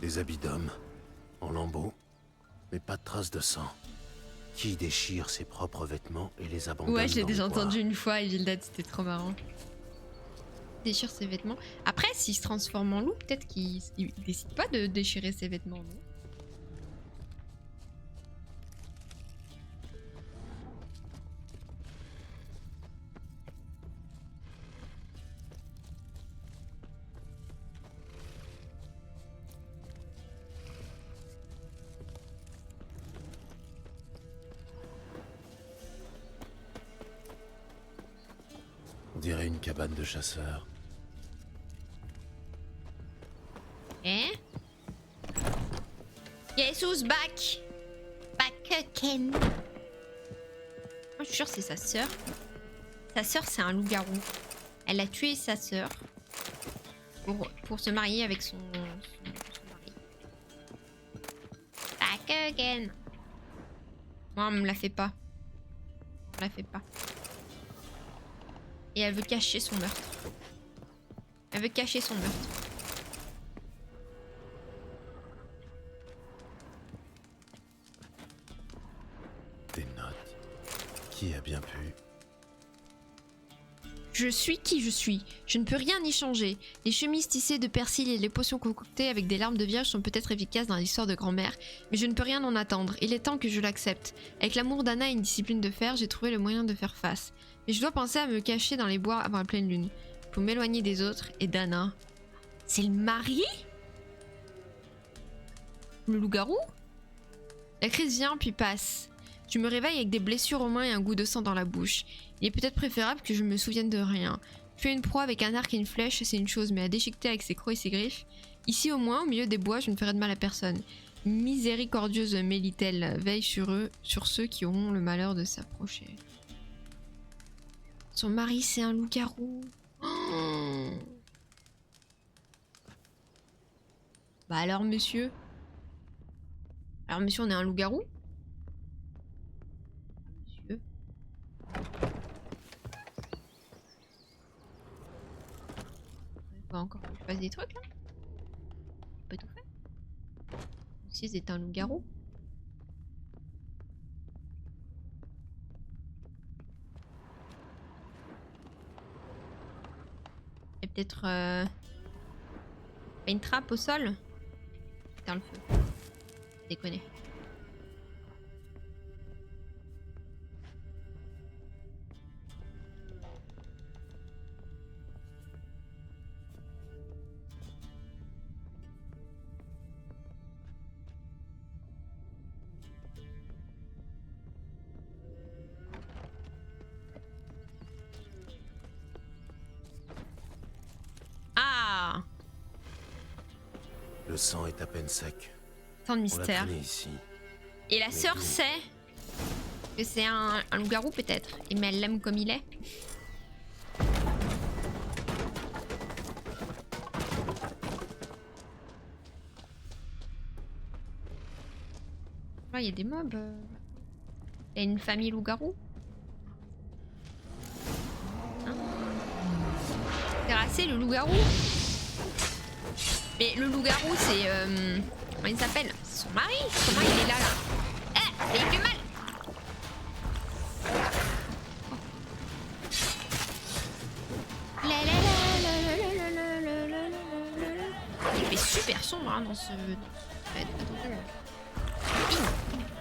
Des habits d'homme, en lambeaux, mais pas de traces de sang. Qui déchire ses propres vêtements et les abandonne? Ouais, je l'ai dans déjà le bois. entendu une fois, Evildad, c'était trop marrant. Déchire ses vêtements. Après, s'il se transforme en loup, peut-être qu'il décide pas de déchirer ses vêtements, non? On dirait une cabane de chasseurs. Hein? Guess who's back? Back again. Moi, je suis sûre que c'est sa sœur. Sa sœur, c'est un loup-garou. Elle a tué sa sœur pour se marier avec son mari. Back again. Moi, on me la fait pas. On me la fait pas. Et elle veut cacher son meurtre. Elle veut cacher son meurtre. Des notes. Qui a bien pu? Je suis qui je suis. Je ne peux rien y changer. Les chemises tissées de persil et les potions concoctées avec des larmes de vierge sont peut-être efficaces dans l'histoire de grand-mère, mais je ne peux rien en attendre. Il est temps que je l'accepte. Avec l'amour d'Anna et une discipline de fer, j'ai trouvé le moyen de faire face. Mais je dois penser à me cacher dans les bois avant la pleine lune. Pour m'éloigner des autres et d'Anna. C'est le mari? Le loup-garou? La crise vient puis passe. Je me réveille avec des blessures aux mains et un goût de sang dans la bouche. Il est peut-être préférable que je me souvienne de rien. Tuer une proie avec un arc et une flèche, c'est une chose, mais à déchiqueter avec ses crocs et ses griffes... Ici au moins, au milieu des bois, je ne ferai de mal à personne. Miséricordieuse Mélitelle veille sur ceux qui auront le malheur de s'approcher. Son mari, c'est un loup-garou. Oh. Bah alors, monsieur? Alors, monsieur, on est un loup-garou? Monsieur? Faut encore que je fasse des trucs, là? J'ai pas tout fait. Si c'est un loup-garou? Et peut-être une trappe au sol. Putain, le feu. Déconner. Ah! Le sang est à peine sec. Tant de On mystère. l'a traîné ici. Et la Mais sœur d'où? sait que c'est un loup-garou peut-être. Et mais elle l'aime comme il est. Là, il y a des mobs. Il y a une famille loup-garou. Hein? Terrasser le loup-garou. Mais le loup-garou, c'est... comment il s'appelle? C'est son mari. Comment il est là, là? Eh, il fait mal. Il fait super sombre hein, dans ce...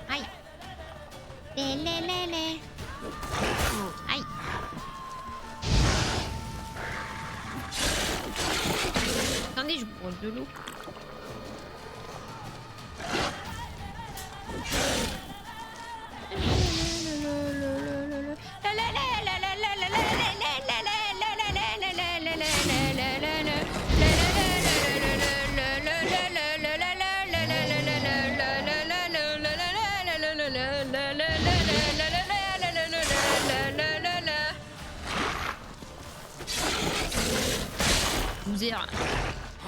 Aïe. Aïe. Attendez, je bois de l'eau. dire.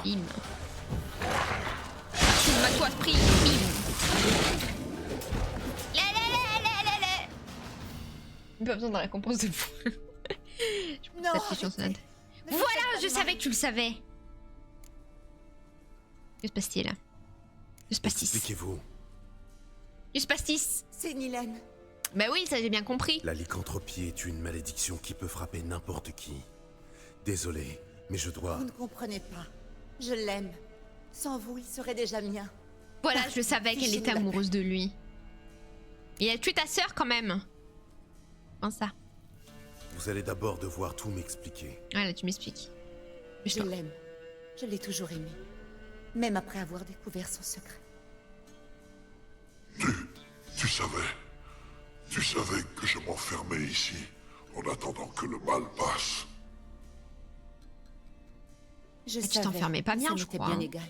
Bim. Mets-toi à prix. Bim. Pas besoin de la récompense de fou. Non, voilà, je savais que tu le savais. Que se passe-t-il là? Que se passe-t-il? Expliquez-vous. Que se passe-t-il? C'est Nilène. Bah oui, ça j'ai bien compris. La lycanthropie est une malédiction qui peut frapper n'importe qui. Désolé, mais je dois... Vous ne comprenez pas. Je l'aime. Sans vous, il serait déjà mien. Voilà, je savais qu'elle était amoureuse de lui. Et elle a tué ta sœur quand même. Comment ça? Vous allez d'abord devoir tout m'expliquer. Ah là, tu m'expliques. Je l'aime. Je l'ai toujours aimé. Même après avoir découvert son secret. Tu savais. Tu savais que je m'enfermais ici, en attendant que le mal passe. Je savais. Tu t'enfermais pas bien, je crois. Bien égal.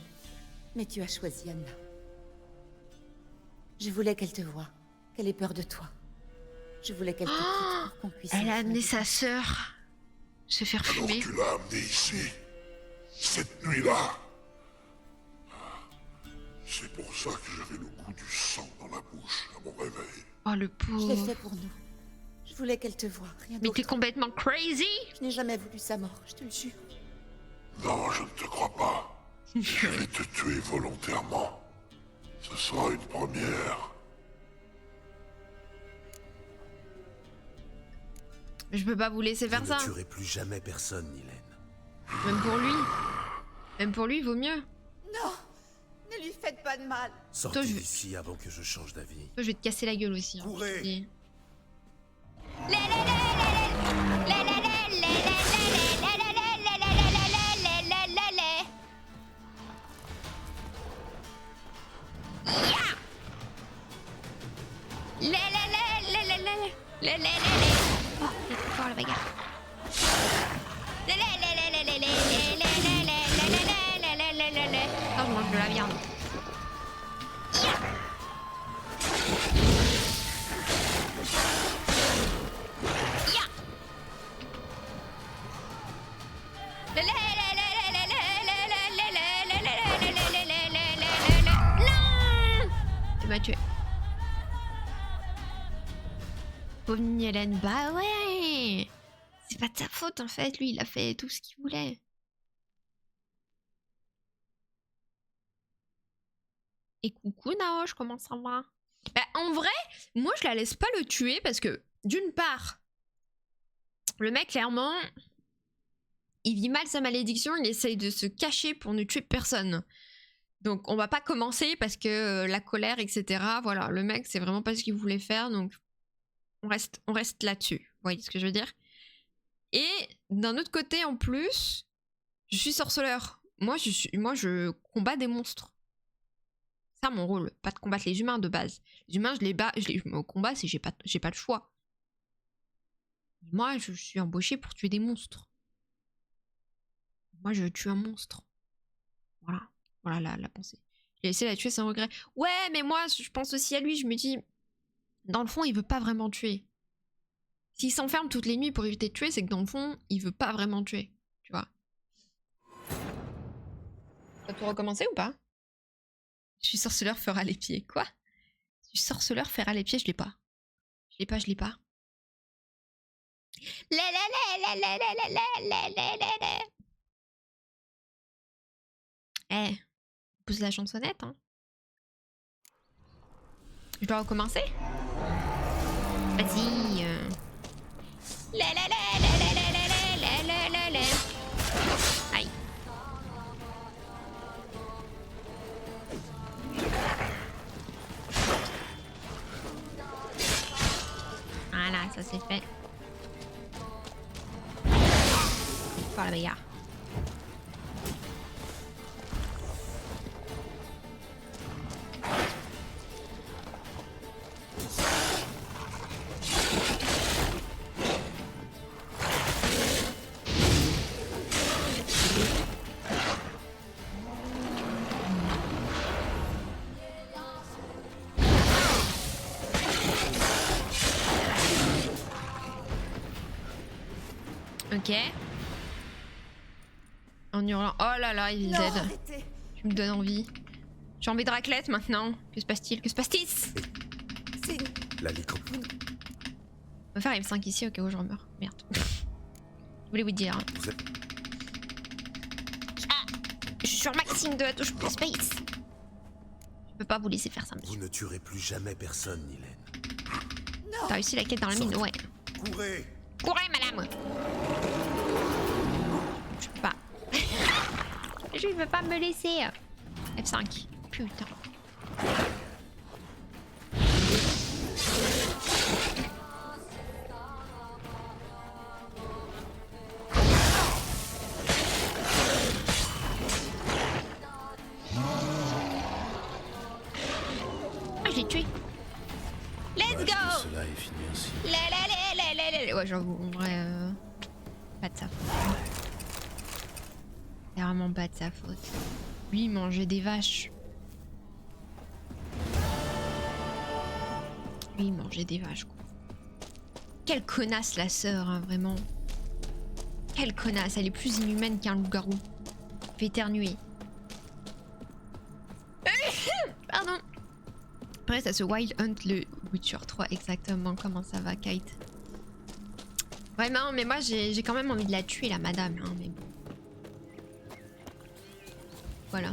Mais tu as choisi Anna. Je voulais qu'elle te voie, qu'elle ait peur de toi. Je voulais qu'elle te quitte pour qu'on puisse... Elle a amené sa sœur se faire fumer. Alors tu l'as amenée ici, cette nuit-là. C'est pour ça que j'avais le goût du sang dans la bouche à mon réveil. Oh le pauvre. Je l'ai fait pour nous. Je voulais qu'elle te voie, rien d'autre. Mais t'es complètement crazy. Je n'ai jamais voulu sa mort, je te le jure. Non, je ne te crois pas. Je vais te tuer volontairement. Ce sera une première. Je peux pas vous laisser faire ça. Je ne tuerai plus jamais personne, Nilène. Même pour lui. Même pour lui, il vaut mieux. Non, ne lui faites pas de mal. Sortez d'ici avant que je change d'avis. Je vais te casser la gueule aussi. Courez. Oh, il est trop fort la bagarre. Non, je mange de la viande. Tu m'as tué. Pauvre Hélène, bah ouais. C'est pas de sa faute en fait, lui il a fait tout ce qu'il voulait. Et coucou Naosh, comment ça va? Bah en vrai, moi je la laisse pas le tuer parce que d'une part, le mec clairement, il vit mal sa malédiction, il essaye de se cacher pour ne tuer personne. Donc on va pas commencer parce que la colère, etc. Voilà, le mec c'est vraiment pas ce qu'il voulait faire, donc on reste là-dessus. Vous voyez ce que je veux dire? Et d'un autre côté en plus, je suis sorceleur. Moi je combats des monstres. C'est ça mon rôle, pas de combattre les humains de base. Les humains je les bats, je me combats si j'ai pas le choix. Moi je suis embauché pour tuer des monstres. Moi je tue un monstre. Voilà la pensée. J'ai essayé de la tuer sans regret. Ouais, mais moi, je pense aussi à lui. Je me dis, dans le fond, il veut pas vraiment tuer. S'il s'enferme toutes les nuits pour éviter de tuer, c'est que dans le fond, il veut pas vraiment tuer. Tu vois. Ça peut recommencer ou pas? Je suis sorceleur, fera les pieds. Quoi? Je suis sorceleur, fera les pieds, je l'ai pas. Je l'ai pas. Eh, pousse la chansonnette, hein. Je dois recommencer? Vas-y. Aïe. Voilà, ça c'est fait. Par la bagarre. Ok. En hurlant. Oh là là, Evil Dead. Tu me donnes envie. J'ai envie de raclette maintenant. Que se passe-t-il? Que se passe-t-il? La licence. On va faire M5 ici au cas où je meurs. Merde. Je voulais vous dire. Ah, je suis sur Maxime de la touche pour Space. Je peux pas vous laisser faire ça, monsieur. Vous ne tuerez plus jamais personne, Nilène. T'as réussi la quête dans la mine, ouais. Courez! Courez, madame! Je peux pas. Je veux pas me laisser. F5. Putain. Ah, je l'ai tué. Let's go! Cela est fini ainsi. Ouais, j'avoue, en vrai, pas de sa faute. C'est vraiment pas de sa faute. Lui, il mangeait des vaches. Lui, il mangeait des vaches, quoi. Quelle connasse, la sœur, hein, vraiment. Quelle connasse, elle est plus inhumaine qu'un loup-garou. Fait éternuer. Pardon. Après, ça se Wild Hunt le Witcher 3, exactement. Comment ça va, Kate? Vraiment, mais moi, j'ai quand même envie de la tuer, la madame. Hein, mais bon. Voilà.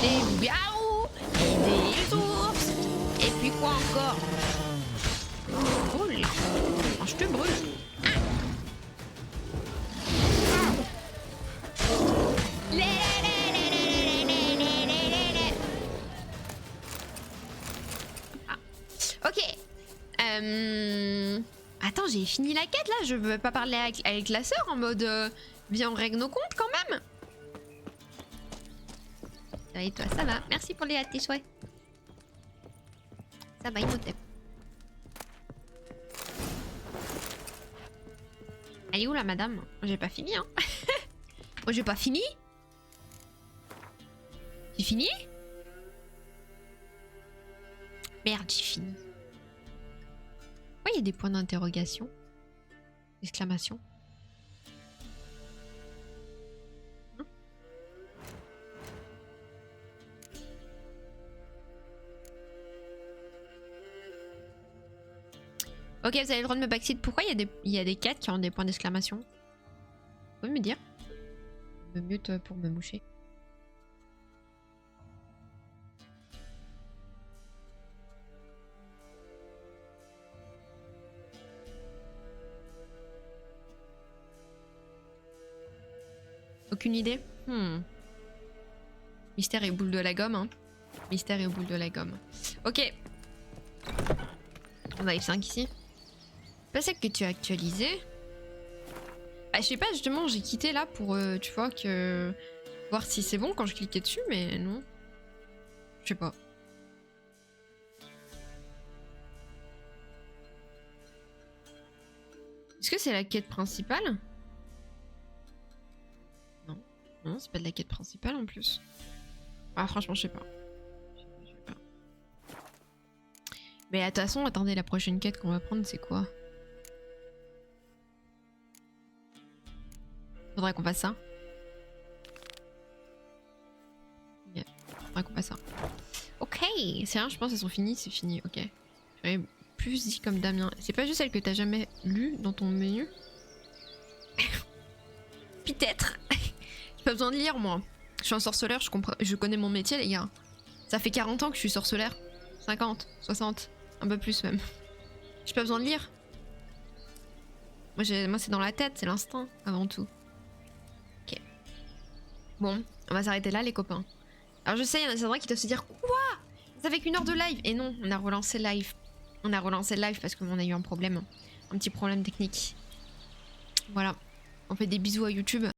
Des loups-garous, des ours, et puis quoi encore? Brûle. Oh, je te brûle. Ok. Attends, j'ai fini la quête là. Je veux pas parler avec la sœur en mode viens on règle nos comptes quand même. Et toi, ça va. Merci pour les tes souhaits. Ça va, Imhotep. Elle est où la madame? J'ai pas fini, hein. Moi, j'ai pas fini. J'ai fini? Merde, j'ai fini. Pourquoi il y a des points d'interrogation? Exclamation. Ok, vous avez le droit de me backseat. Pourquoi il y a des quêtes qui ont des points d'exclamation? Vous pouvez me dire? Je me mute pour me moucher. Aucune idée? Mystère et boule de la gomme, hein. Mystère et boule de la gomme. Ok. On a F5 ici. Pas celle que tu as actualisée. Bah, je sais pas, justement, j'ai quitté là pour, tu vois, que voir si c'est bon quand je cliquais dessus, mais non. Je sais pas. Est-ce que c'est la quête principale? Non. Non, c'est pas de la quête principale en plus. Ah, franchement, je sais pas. Je sais pas. Mais de toute façon, attendez, la prochaine quête qu'on va prendre, c'est quoi? Faudrait qu'on fasse ça. Yeah. Faudrait qu'on fasse ça. Ok, c'est rien, je pense qu'elles sont finies, c'est fini, ok. J'avais plus dit comme Damien. C'est pas juste celle que t'as jamais lue dans ton menu? Peut-être. J'ai pas besoin de lire, moi. Je suis un sorceleur, je connais mon métier, les gars. Ça fait 40 ans que je suis sorceleur. 50, 60, un peu plus même. J'ai pas besoin de lire. Moi c'est dans la tête, c'est l'instinct, avant tout. Ok. Bon, on va s'arrêter là, les copains. Alors je sais, il y en a certains qui doivent se dire quoi? Ça fait qu'une heure de live. Et non, on a relancé le live. On a relancé le live parce qu'on a eu un problème. Un petit problème technique. Voilà. On fait des bisous à YouTube.